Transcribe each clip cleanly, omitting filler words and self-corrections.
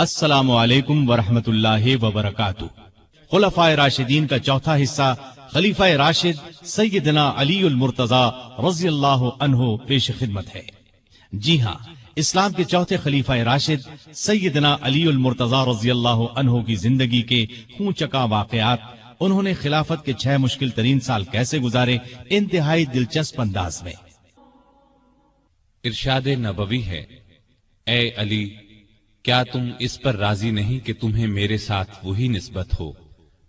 السلام علیکم ورحمۃ اللہ وبرکاتہ۔ خلفائے راشدین کا چوتھا حصہ خلیفہ راشد سیدنا علی المرتضی رضی اللہ عنہ پیش خدمت ہے۔ جی ہاں، اسلام کے چوتھے خلیفہ راشد سیدنا علی المرتضی رضی اللہ عنہ کی زندگی کے خون چکا واقعات، انہوں نے خلافت کے 6 مشکل ترین سال کیسے گزارے، انتہائی دلچسپ انداز میں۔ ارشاد نبوی ہے، اے علی، کیا تم اس پر راضی نہیں کہ تمہیں میرے ساتھ وہی نسبت ہو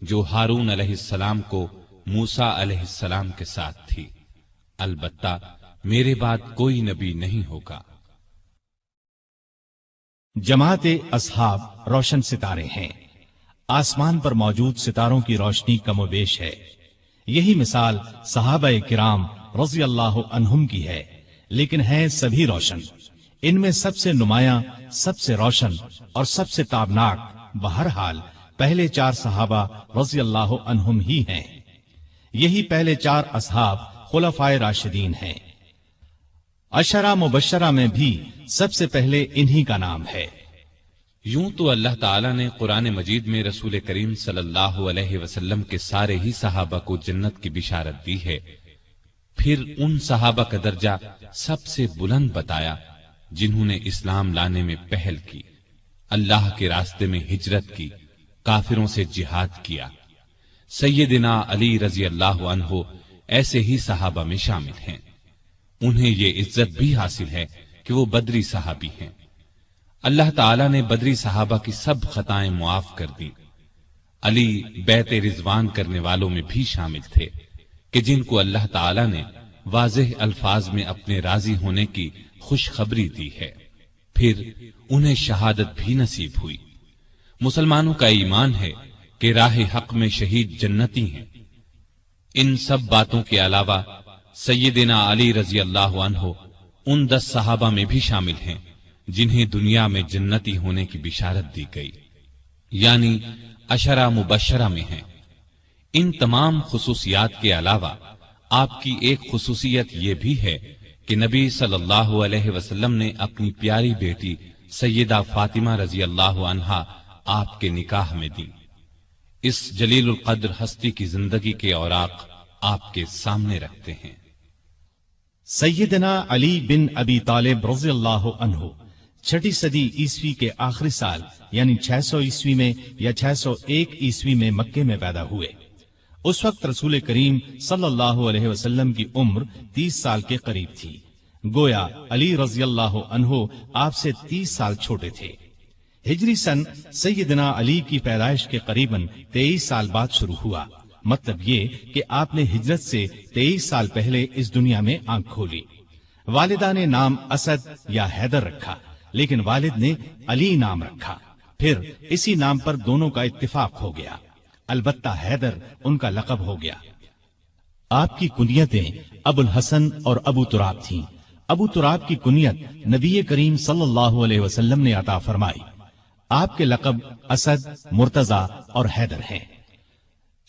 جو ہارون علیہ السلام کو موسیٰ علیہ السلام کے ساتھ تھی؟ البتہ میرے بعد کوئی نبی نہیں ہوگا۔ جماعت اصحاب روشن ستارے ہیں، آسمان پر موجود ستاروں کی روشنی کم و بیش ہے۔ یہی مثال صحابہ کرام رضی اللہ عنہم کی ہے، لیکن ہیں سبھی روشن۔ ان میں سب سے نمایاں، سب سے روشن اور سب سے تابناک بہرحال پہلے 4 صحابہ رضی اللہ عنہم ہی ہیں۔ یہی پہلے 4 اصحاب خلفائے راشدین ہیں۔ عشرہ مبشرہ میں بھی سب سے پہلے انہی کا نام ہے۔ یوں تو اللہ تعالیٰ نے قرآن مجید میں رسول کریم صلی اللہ علیہ وسلم کے سارے ہی صحابہ کو جنت کی بشارت دی ہے، پھر ان صحابہ کا درجہ سب سے بلند بتایا جنہوں نے اسلام لانے میں پہل کی، اللہ کے راستے میں ہجرت کی، کافروں سے جہاد کیا۔ سیدنا علی رضی اللہ عنہ ایسے ہی صحابہ میں شامل ہیں۔ انہیں یہ عزت بھی حاصل ہے کہ وہ بدری صحابی ہیں۔ اللہ تعالیٰ نے بدری صحابہ کی سب خطائیں معاف کر دی۔ علی بیعت رضوان کرنے والوں میں بھی شامل تھے کہ جن کو اللہ تعالیٰ نے واضح الفاظ میں اپنے راضی ہونے کی خوشخبری دی ہے، پھر انہیں شہادت بھی نصیب ہوئی۔ مسلمانوں کا ایمان ہے کہ راہ حق میں شہید جنتی ہیں۔ ان سب باتوں کے علاوہ سیدنا علی رضی اللہ عنہ ان 10 صحابہ میں بھی شامل ہیں جنہیں دنیا میں جنتی ہونے کی بشارت دی گئی، یعنی عشرہ مبشرہ میں ہیں۔ ان تمام خصوصیات کے علاوہ آپ کی ایک خصوصیت یہ بھی ہے کہ نبی صلی اللہ علیہ وسلم نے اپنی پیاری بیٹی سیدہ فاطمہ رضی اللہ عنہا آپ کے نکاح میں دی۔ اس جلیل القدر ہستی کی زندگی کے اوراق آپ کے سامنے رکھتے ہیں۔ سیدنا علی بن ابی طالب رضی اللہ عنہ 6 صدی عیسوی کے آخری سال یعنی 600 عیسوی میں یا 601 عیسوی میں مکے میں پیدا ہوئے۔ اس وقت رسول کریم صلی اللہ علیہ وسلم کی عمر 30 سال کے قریب تھی، گویا علی رضی اللہ عنہ آپ سے 30 سال چھوٹے تھے۔ ہجری سن سیدنا علی کی پیدائش کے قریباً 23 سال بعد شروع ہوا، مطلب یہ کہ آپ نے ہجرت سے 23 سال پہلے اس دنیا میں آنکھ کھولی۔ والدہ نے نام اسد یا حیدر رکھا، لیکن والد نے علی نام رکھا، پھر اسی نام پر دونوں کا اتفاق ہو گیا، البتہ حیدر ان کا لقب ہو گیا۔ آپ کی کنیتیں ابو الحسن اور ابو تراب تھیں۔ ابو تراب کی کنیت نبی کریم صلی اللہ علیہ وسلم نے عطا فرمائی۔ آپ کے لقب اسد، مرتضی اور حیدر ہیں۔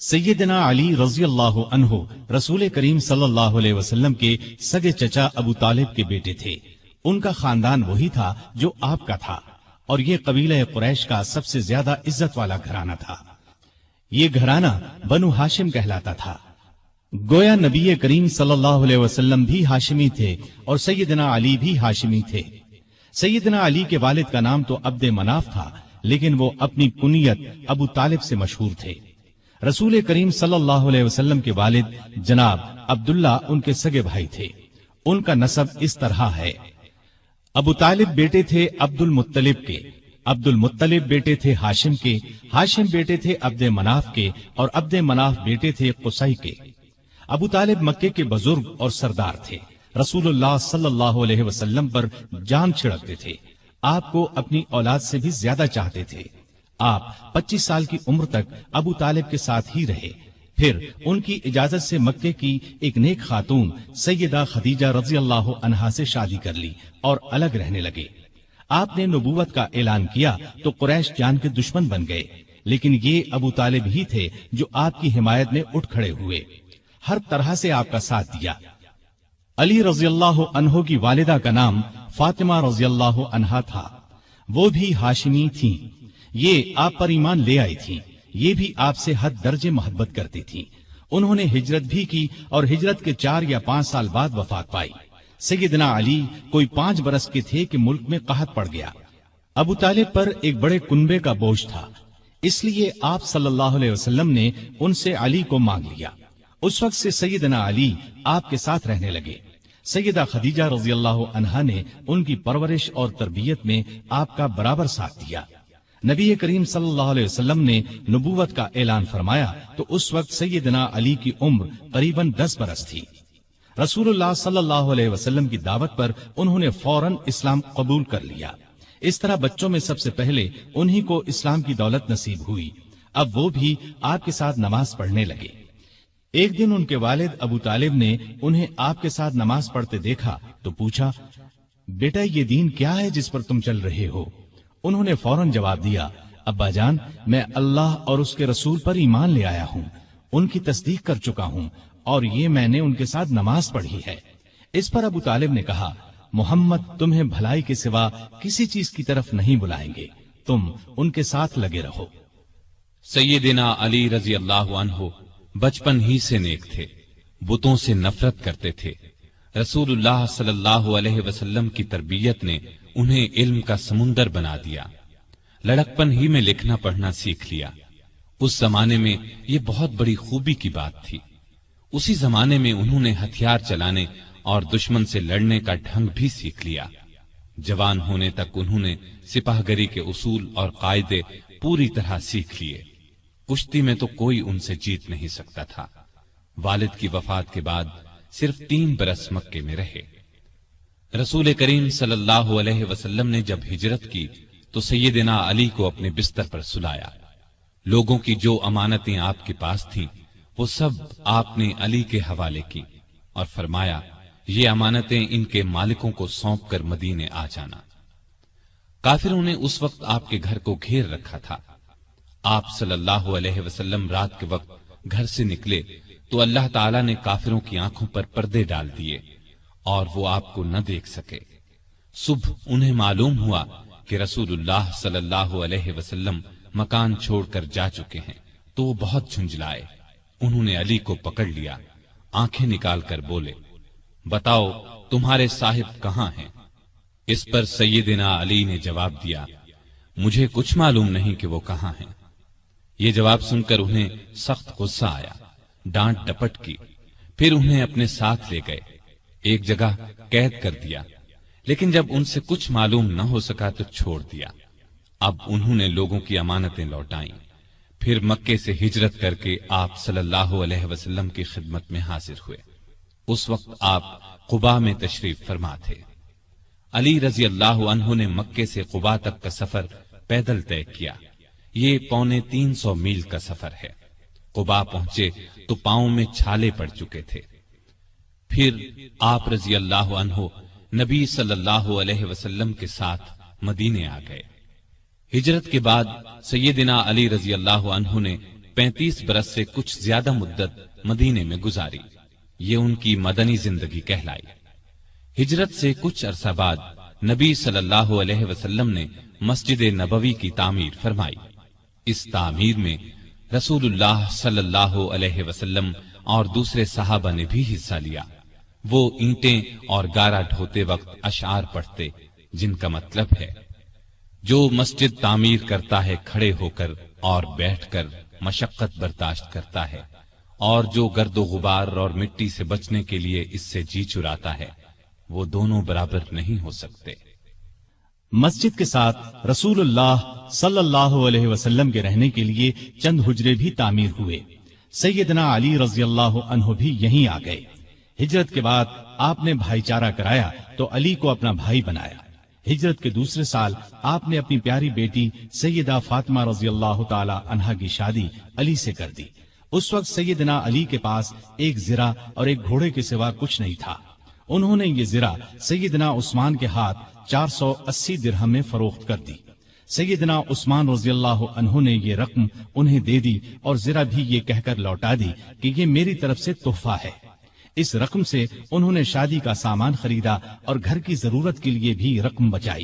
سیدنا علی رضی اللہ عنہ رسول کریم صلی اللہ علیہ وسلم کے سگے چچا ابو طالب کے بیٹے تھے۔ ان کا خاندان وہی تھا جو آپ کا تھا، اور یہ قبیلہ قریش کا سب سے زیادہ عزت والا گھرانہ تھا۔ یہ گھرانہ بنو ہاشم کہلاتا تھا۔ گویا نبی کریم صلی اللہ علیہ وسلم بھی ہاشمی تھے اور سیدنا علی بھی ہاشمی تھے۔ سیدنا علی کے والد کا نام تو عبد مناف تھا، لیکن وہ اپنی کنیت ابو طالب سے مشہور تھے۔ رسول کریم صلی اللہ علیہ وسلم کے والد جناب عبداللہ ان کے سگے بھائی تھے۔ ان کا نسب اس طرح ہے: ابو طالب بیٹے تھے عبد المطلب کے، عبد المطلب بیٹے تھے ہاشم کے، ہاشم بیٹے تھے عبد مناف کے، اور عبد مناف بیٹے تھے قصی کے۔ ابو طالب مکے کے بزرگ اور سردار تھے، رسول اللہ صلی اللہ علیہ وسلم پر جان چھڑکتے تھے، آپ کو اپنی اولاد سے بھی زیادہ چاہتے تھے۔ آپ 25 سال کی عمر تک ابو طالب کے ساتھ ہی رہے، پھر ان کی اجازت سے مکے کی ایک نیک خاتون سیدہ خدیجہ رضی اللہ عنہا سے شادی کر لی اور الگ رہنے لگے۔ آپ نے نبوت کا اعلان کیا تو قریش جان کے دشمن بن گئے، لیکن یہ ابو طالب ہی تھے جو آپ کی حمایت میں اٹھ کھڑے ہوئے، ہر طرح سے آپ کا ساتھ دیا۔ علی رضی اللہ عنہ کی والدہ کا نام فاطمہ رضی اللہ عنہا تھا۔ وہ بھی ہاشمی تھیں، یہ آپ پر ایمان لے آئی تھیں، یہ بھی آپ سے حد درجے محبت کرتی تھیں۔ انہوں نے ہجرت بھی کی اور ہجرت کے 4 یا 5 سال بعد وفات پائی۔ سیدنا علی کوئی 5 برس کے تھے کہ ملک میں قحط پڑ گیا۔ ابو طالب پر ایک بڑے کنبے کا بوجھ تھا، اس لیے آپ صلی اللہ علیہ وسلم نے ان سے علی کو مانگ لیا۔ اس وقت سے سیدنا علی آپ کے ساتھ رہنے لگے۔ سیدہ خدیجہ رضی اللہ عنہا نے ان کی پرورش اور تربیت میں آپ کا برابر ساتھ دیا۔ نبی کریم صلی اللہ علیہ وسلم نے نبوت کا اعلان فرمایا تو اس وقت سیدنا علی کی عمر قریباً 10 برس تھی۔ رسول اللہ صلی اللہ علیہ وسلم کی دعوت پر انہوں نے فوراً اسلام قبول کر لیا۔ اس طرح بچوں میں سب سے پہلے انہی کو اسلام کی دولت نصیب ہوئی۔ اب وہ بھی آپ کے ساتھ نماز پڑھنے لگے۔ ایک دن ان کے والد ابو طالب نے انہیں آپ کے ساتھ نماز پڑھتے دیکھا تو پوچھا، بیٹا یہ دین کیا ہے جس پر تم چل رہے ہو؟ انہوں نے فوراً جواب دیا، ابا جان میں اللہ اور اس کے رسول پر ایمان لے آیا ہوں، ان کی تصدیق کر چکا ہوں اور یہ میں نے ان کے ساتھ نماز پڑھی ہے۔ اس پر ابو طالب نے کہا، محمد تمہیں بھلائی کے سوا کسی چیز کی طرف نہیں بلائیں گے، تم ان کے ساتھ لگے رہو۔ سیدنا علی رضی اللہ عنہ بچپن ہی سے نیک تھے، بتوں سے نفرت کرتے تھے۔ رسول اللہ صلی اللہ علیہ وسلم کی تربیت نے انہیں علم کا سمندر بنا دیا۔ لڑکپن ہی میں لکھنا پڑھنا سیکھ لیا۔ اس زمانے میں یہ بہت بڑی خوبی کی بات تھی۔ اسی زمانے میں انہوں نے ہتھیار چلانے اور دشمن سے لڑنے کا ڈھنگ بھی سیکھ لیا۔ جوان ہونے تک انہوں نے سپاہ گری کے اصول اور قاعدے پوری طرح سیکھ لیے۔ کشتی میں تو کوئی ان سے جیت نہیں سکتا تھا۔ والد کی وفات کے بعد صرف 3 برس مکے میں رہے۔ رسول کریم صلی اللہ علیہ وسلم نے جب ہجرت کی تو سیدنا علی کو اپنے بستر پر سلایا۔ لوگوں کی جو امانتیں آپ کے پاس تھیں وہ سب آپ نے علی کے حوالے کی اور فرمایا، یہ امانتیں ان کے مالکوں کو سونپ کر مدینے آ جانا۔ کافروں نے اس وقت آپ کے گھر کو گھیر رکھا تھا۔ آپ صلی اللہ علیہ وسلم رات کے وقت گھر سے نکلے تو اللہ تعالیٰ نے کافروں کی آنکھوں پر پردے ڈال دیے اور وہ آپ کو نہ دیکھ سکے۔ صبح انہیں معلوم ہوا کہ رسول اللہ صلی اللہ علیہ وسلم مکان چھوڑ کر جا چکے ہیں تو وہ بہت جھنجھلائے۔ انہوں نے علی کو پکڑ لیا، آنکھیں نکال کر بولے، بتاؤ تمہارے صاحب کہاں ہیں؟ اس پر سیدنا علی نے جواب دیا، مجھے کچھ معلوم نہیں کہ وہ کہاں ہیں۔ یہ جواب سن کر انہیں سخت غصہ آیا، ڈانٹ ڈپٹ کی، پھر انہیں اپنے ساتھ لے گئے، ایک جگہ قید کر دیا، لیکن جب ان سے کچھ معلوم نہ ہو سکا تو چھوڑ دیا۔ اب انہوں نے لوگوں کی امانتیں لوٹائیں، پھر مکے سے ہجرت کر کے آپ صلی اللہ علیہ وسلم کی خدمت میں حاضر ہوئے۔ اس وقت آپ قباء میں تشریف فرما تھے۔ علی رضی اللہ عنہ نے مکے سے قباء تک کا سفر پیدل طے کیا۔ یہ 350 میل کا سفر ہے۔ قباء پہنچے تو پاؤں میں چھالے پڑ چکے تھے۔ پھر آپ رضی اللہ عنہ نبی صلی اللہ علیہ وسلم کے ساتھ مدینے آ گئے۔ ہجرت کے بعد سیدنا علی رضی اللہ عنہ نے 35 برس سے کچھ زیادہ مدت مدینے میں گزاری۔ یہ ان کی مدنی زندگی کہلائی۔ ہجرت سے کچھ عرصہ بعد نبی صلی اللہ علیہ وسلم نے مسجد نبوی کی تعمیر فرمائی۔ اس تعمیر میں رسول اللہ صلی اللہ علیہ وسلم اور دوسرے صحابہ نے بھی حصہ لیا۔ وہ اینٹیں اور گارا ڈھوتے وقت اشعار پڑھتے جن کا مطلب ہے، جو مسجد تعمیر کرتا ہے کھڑے ہو کر اور بیٹھ کر مشقت برداشت کرتا ہے، اور جو گرد و غبار اور مٹی سے بچنے کے لیے اس سے جی چراتا ہے، وہ دونوں برابر نہیں ہو سکتے۔ مسجد کے ساتھ رسول اللہ صلی اللہ علیہ وسلم کے رہنے کے لیے چند حجرے بھی تعمیر ہوئے۔ سیدنا علی رضی اللہ عنہ بھی یہیں آ گئے۔ ہجرت کے بعد آپ نے بھائی چارہ کرایا تو علی کو اپنا بھائی بنایا۔ ہجرت کے دوسرے سال آپ نے اپنی پیاری بیٹی سیدہ فاطمہ رضی اللہ تعالی عنہا کی شادی علی سے کر دی۔ اس وقت سیدنا علی کے پاس ایک زرہ اور ایک گھوڑے کے سوا کچھ نہیں تھا۔ انہوں نے یہ زرہ سیدنا عثمان کے ہاتھ 480 درہم میں فروخت کر دی۔ سیدنا عثمان رضی اللہ عنہ نے یہ رقم انہیں دے دی اور زرہ بھی یہ کہہ کر لوٹا دی کہ یہ میری طرف سے تحفہ ہے۔ اس رقم سے انہوں نے شادی کا سامان خریدا اور گھر کی ضرورت کے لیے بھی رقم بچائی۔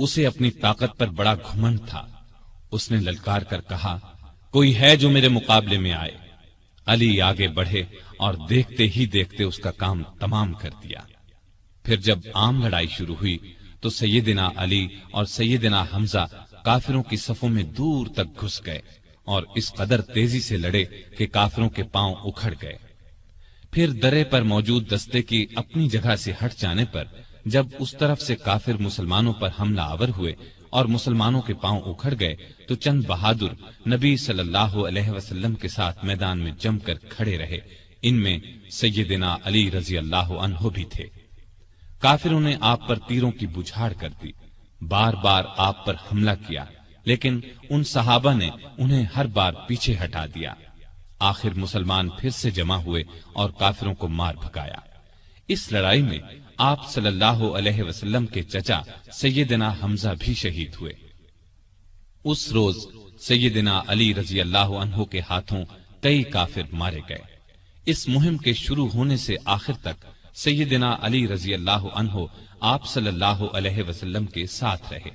اسے اپنی طاقت پر بڑا گھمنڈ تھا۔ اس نے للکار کر کہا، کوئی ہے جو میرے مقابلے میں آئے؟ علی آگے بڑھے اور دیکھتے ہی دیکھتے اس کا کام تمام کر دیا۔ پھر جب عام لڑائی شروع ہوئی تو سیدنا علی اور سیدنا حمزہ کافروں کی صفوں میں دور تک گھس گئے اور اس قدر تیزی سے لڑے کہ کافروں کے پاؤں اکھڑ گئے۔ پھر درے پر موجود دستے کی اپنی جگہ سے ہٹ جانے پر جب اس طرف سے کافر مسلمانوں پر حملہ آور ہوئے اور مسلمانوں کے پاؤں اکھڑ گئے تو چند بہادر نبی صلی اللہ علیہ وسلم کے ساتھ میدان میں جم کر کھڑے رہے۔ ان میں سیدنا علی رضی اللہ عنہ بھی تھے۔ کافروں نے آپ پر تیروں کی بجھاڑ کر دی، بار بار آپ پر حملہ کیا، لیکن ان صحابہ نے انہیں ہر بار پیچھے ہٹا دیا۔ آخر مسلمان پھر سے جمع ہوئے اور کافروں کو مار بھگایا۔ اس لڑائی میں آپ صلی اللہ علیہ وسلم کے چچا سیدنا حمزہ بھی شہید ہوئے۔ اس روز سیدنا علی رضی اللہ عنہ کے ہاتھوں کئی کافر مارے گئے۔ اس مہم کے شروع ہونے سے آخر تک سیدنا علی رضی اللہ عنہ آپ صلی اللہ علیہ وسلم کے ساتھ رہے۔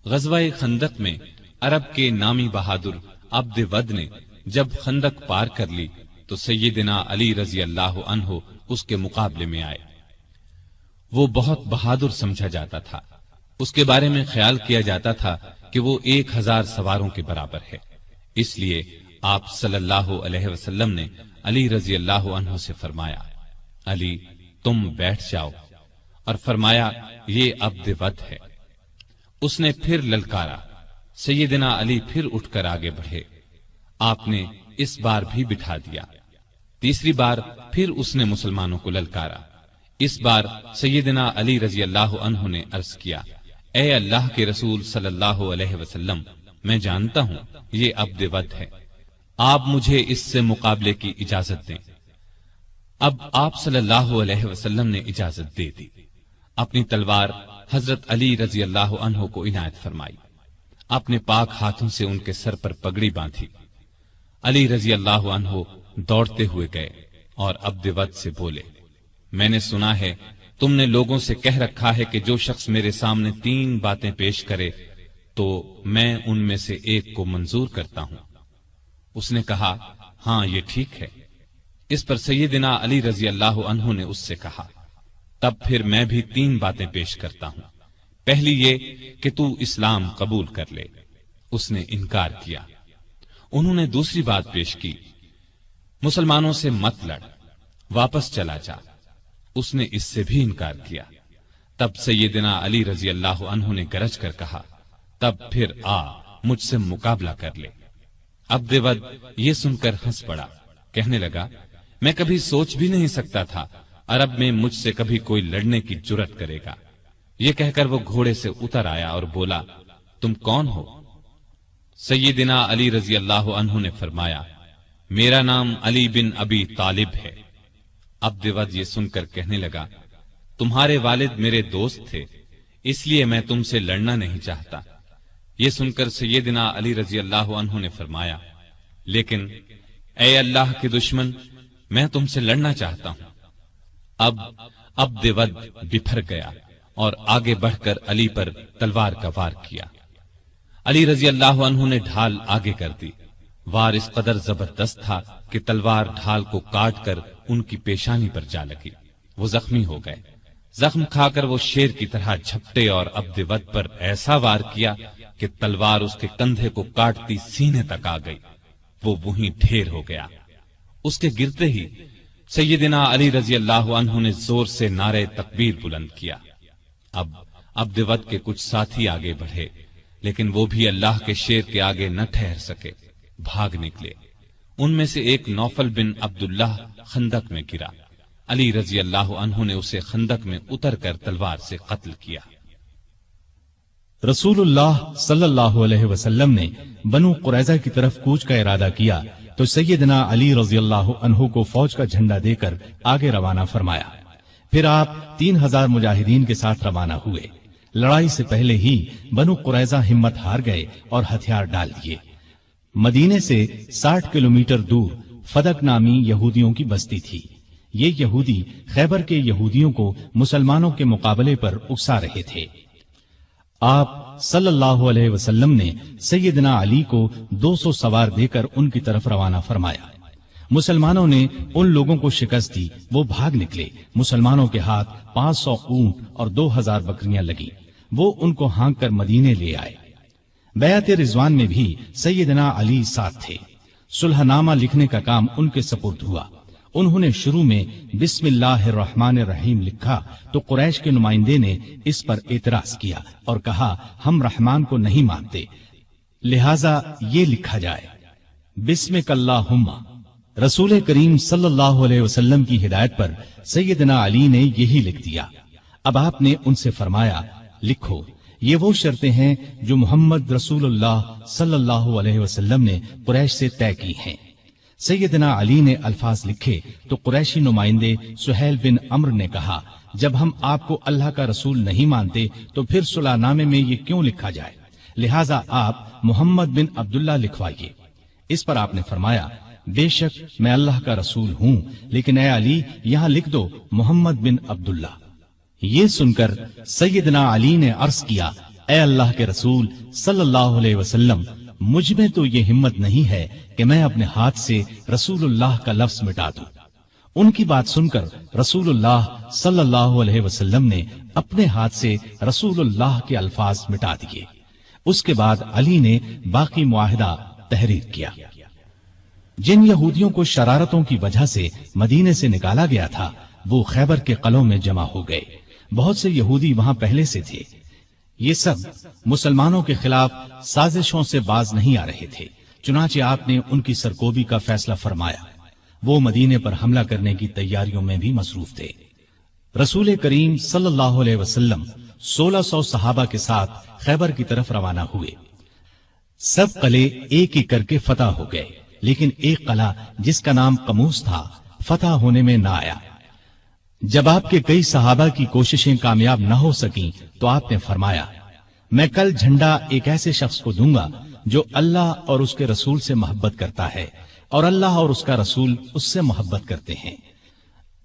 غزوہ خندق میں عرب کے نامی بہادر عبد ود نے جب خندق پار کر لی تو سیدنا علی رضی اللہ عنہ اس کے مقابلے میں آئے۔ وہ بہت بہادر سمجھا جاتا تھا۔ اس کے بارے میں خیال کیا جاتا تھا کہ وہ 1000 سواروں کے برابر ہے۔ اس لیے آپ صلی اللہ علیہ وسلم نے علی رضی اللہ عنہ سے فرمایا، علی تم بیٹھ جاؤ، اور فرمایا یہ عبد ود ہے۔ اس نے پھر للکارا، سیدنا علی پھر اٹھ کر آگے بڑھے۔ آپ نے اس بار بھی بٹھا دیا۔ تیسری بار پھر اس نے مسلمانوں کو للکارا۔ اس بار سیدنا علی رضی اللہ عنہ نے عرض کیا، اے اللہ کے رسول صلی اللہ علیہ وسلم، میں جانتا ہوں یہ عبد ود ہے، آپ مجھے اس سے مقابلے کی اجازت دیں۔ اب آپ صلی اللہ علیہ وسلم نے اجازت دے دی۔ اپنی تلوار حضرت علی رضی اللہ عنہ کو عنایت فرمائی، اپنے پاک ہاتھوں سے ان کے سر پر پگڑی باندھی۔ علی رضی اللہ عنہ دوڑتے ہوئے گئے اور عبد ود سے بولے، میں نے سنا ہے تم نے لوگوں سے کہہ رکھا ہے کہ جو شخص میرے سامنے 3 باتیں پیش کرے تو میں ان میں سے ایک کو منظور کرتا ہوں۔ اس نے کہا، ہاں یہ ٹھیک ہے۔ اس پر سیدنا علی رضی اللہ عنہ نے اس سے کہا، تب پھر میں بھی 3 باتیں پیش کرتا ہوں۔ پہلی یہ کہ تو اسلام قبول کر لے۔ اس نے انکار کیا۔ انہوں نے دوسری بات پیش کی، مسلمانوں سے مت لڑ، واپس چلا جا۔ اس نے اس سے بھی انکار کیا۔ تب سیدنا علی رضی اللہ عنہ نے گرج کر کہا، تب پھر آ مجھ سے مقابلہ کر لے۔ عبد ود یہ سن کر ہنس پڑا، کہنے لگا، میں کبھی سوچ بھی نہیں سکتا تھا عرب میں مجھ سے کبھی کوئی لڑنے کی جرأت کرے گا۔ یہ کہہ کر وہ گھوڑے سے اتر آیا اور بولا، تم کون ہو؟ سیدنا علی رضی اللہ عنہ نے فرمایا، میرا نام علی بن ابی طالب ہے۔ عبد ود یہ سن کر کہنے لگا، تمہارے والد میرے دوست تھے، اس لیے میں تم سے لڑنا نہیں چاہتا۔ یہ سن کر سیدنا علی رضی اللہ عنہ نے فرمایا، لیکن اے اللہ کے دشمن، میں تم سے لڑنا چاہتا ہوں۔ اب عبد ود بپھر گیا اور آگے بڑھ کر علی پر تلوار کا وار کیا۔ علی رضی اللہ عنہ نے ڈھال آگے کر دی۔ وار اس قدر زبردست تھا کہ تلوار ڈھال کو کاٹ کر ان کی پیشانی پر جا لگی۔ وہ زخمی ہو گئے۔ زخم کھا کر وہ شیر کی طرح جھپٹے اور عبد ود پر ایسا وار کیا کہ تلوار اس کے کندھے کو کاٹتی سینے تک آ گئی۔ وہ وہیں ڈھیر ہو گیا۔ اس کے گرتے ہی سیدنا علی رضی اللہ عنہ نے زور سے نعرہ تکبیر بلند کیا۔ اب عبد ود کے کچھ ساتھی آگے بڑھے، لیکن وہ بھی اللہ کے شیر کے آگے نہ ٹھہر سکے، بھاگ نکلے۔ ان میں سے ایک نوفل بن عبداللہ خندق میں گرا۔ علی رضی اللہ عنہ نے اسے خندق میں اتر کر تلوار سے قتل کیا۔ رسول اللہ صلی اللہ علیہ وسلم نے بنو قریظہ کی طرف کوچ کا ارادہ کیا تو سیدنا علی رضی اللہ عنہ کو فوج کا جھنڈا دے کر آگے روانہ فرمایا۔ پھر آپ 3000 مجاہدین کے ساتھ روانہ ہوئے۔ لڑائی سے پہلے ہی بنو قریظہ ہمت ہار گئے اور ہتھیار ڈال دیے۔ مدینے سے 60 کلومیٹر دور فدق نامی یہودیوں کی بستی تھی۔ یہ یہودی خیبر کے یہودیوں کو مسلمانوں کے مقابلے پر اکسا رہے تھے۔ آپ صلی اللہ علیہ وسلم نے سیدنا علی کو 200 سوار دے کر ان کی طرف روانہ فرمایا۔ مسلمانوں نے ان لوگوں کو شکست دی، وہ بھاگ نکلے۔ مسلمانوں کے ہاتھ 500 اونٹ اور 2000 بکریاں لگی، وہ ان کو ہانک کر مدینے لے آئے۔ بیعت رضوان میں بھی سیدنا علی ساتھ تھے۔ صلح نامہ لکھنے کا کام ان کے سپرد ہوا۔ انہوں نے شروع میں بسم اللہ الرحمن الرحیم لکھا تو قریش کے نمائندے نے اس پر اعتراض کیا اور کہا ہم رحمان کو نہیں مانتے، لہذا یہ لکھا جائے بسمک اللہم۔ رسول کریم صلی اللہ علیہ وسلم کی ہدایت پر سیدنا علی نے یہی لکھ دیا۔ اب آپ نے ان سے فرمایا لکھو، یہ وہ شرطیں ہیں جو محمد رسول اللہ صلی اللہ علیہ وسلم نے قریش سے طے کی ہیں۔ سیدنا علی نے الفاظ لکھے تو قریشی نمائندے سہیل بن عمرو نے کہا جب ہم آپ کو اللہ کا رسول نہیں مانتے تو پھر صلح نامے میں یہ کیوں لکھا جائے، لہٰذا آپ محمد بن عبداللہ لکھوائیے۔ اس پر آپ نے فرمایا بے شک میں اللہ کا رسول ہوں، لیکن اے علی یہاں لکھ دو محمد بن عبداللہ۔ یہ سن کر سیدنا علی نے عرض کیا اے اللہ کے رسول صلی اللہ علیہ وسلم، مجھ میں تو یہ ہمت نہیں ہے کہ میں اپنے ہاتھ سے رسول اللہ کا لفظ مٹا دوں۔ ان کی بات سن کر رسول اللہ صلی اللہ علیہ وسلم نے اپنے ہاتھ سے رسول اللہ کے الفاظ مٹا دیے۔ اس کے بعد علی نے باقی معاہدہ تحریر کیا۔ جن یہودیوں کو شرارتوں کی وجہ سے مدینے سے نکالا گیا تھا وہ خیبر کے قلعوں میں جمع ہو گئے۔ بہت سے یہودی وہاں پہلے سے تھے۔ یہ سب مسلمانوں کے خلاف سازشوں سے باز نہیں آ رہے تھے، چنانچہ آپ نے ان کی سرکوبی کا فیصلہ فرمایا۔ وہ مدینے پر حملہ کرنے کی تیاریوں میں بھی مصروف تھے۔ رسول کریم صلی اللہ علیہ وسلم 1600 صحابہ کے ساتھ خیبر کی طرف روانہ ہوئے۔ سب قلعے ایک ایک کر کے فتح ہو گئے، لیکن ایک قلعہ جس کا نام قموس تھا فتح ہونے میں نہ آیا۔ جب آپ کے کئی صحابہ کی کوششیں کامیاب نہ ہو سکیں تو آپ نے فرمایا میں کل جھنڈا ایک ایسے شخص کو دوں گا جو اللہ اور اس کے رسول سے محبت کرتا ہے اور اللہ اور اس کا رسول اس سے محبت کرتے ہیں،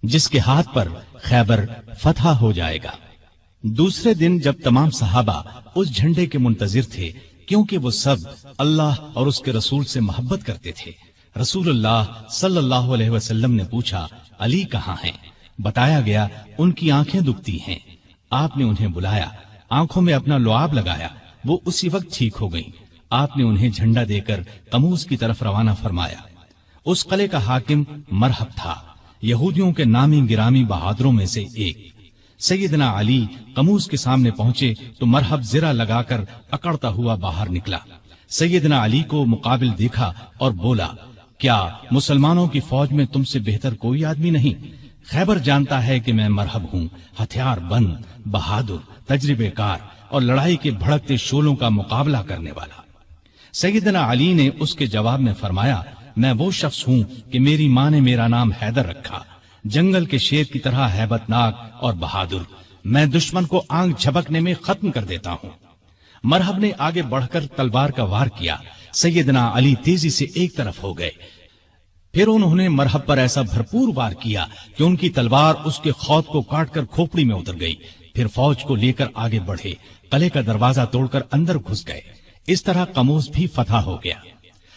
جس کے ہاتھ پر خیبر فتح ہو جائے گا۔ دوسرے دن جب تمام صحابہ اس جھنڈے کے منتظر تھے کیونکہ وہ سب اللہ اور اس کے رسول سے محبت کرتے تھے، رسول اللہ صلی اللہ علیہ وسلم نے پوچھا علی کہاں ہیں؟ بتایا گیا ان کی آنکھیں دکھتی ہیں۔ آپ نے انہیں بلایا، آنکھوں میں اپنا لعاب لگایا، وہ اسی وقت ٹھیک ہو گئیں۔ آپ نے انہیں جھنڈا دے کر قموس کی طرف روانہ فرمایا۔ اس قلعے کا حاکم مرحب تھا، یہودیوں کے نامی گرامی بہادروں میں سے ایک۔ سیدنا علی قموس کے سامنے پہنچے تو مرحب زرہ لگا کر اکڑتا ہوا باہر نکلا۔ سیدنا علی کو مقابل دیکھا اور بولا کیا مسلمانوں کی فوج میں تم سے بہتر کوئی آدمی نہیں؟ خیبر جانتا ہے کہ میں مرحب ہوں، ہتھیار بند، بہادر، تجربے کار اور لڑائی کے بھڑکتے شعلوں کا مقابلہ کرنے والا۔ سیدنا علی نے اس کے جواب میں فرمایا میں وہ شخص ہوں کہ میری ماں نے میرا نام حیدر رکھا، جنگل کے شیر کی طرح ہیبت ناک اور بہادر، میں دشمن کو آنکھ جھپکنے میں ختم کر دیتا ہوں۔ مرحب نے آگے بڑھ کر تلوار کا وار کیا، سیدنا علی تیزی سے ایک طرف ہو گئے، پھر انہوں نے مرحب پر ایسا بھرپور وار کیا کہ ان کی تلوار اس کے خود کو کاٹ کر کھوپڑی میں اتر گئی۔ پھر فوج کو لے کر آگے بڑھے، قلعے کا دروازہ توڑ کر اندر گھس گئے۔ اس طرح قموس بھی فتح ہو گیا۔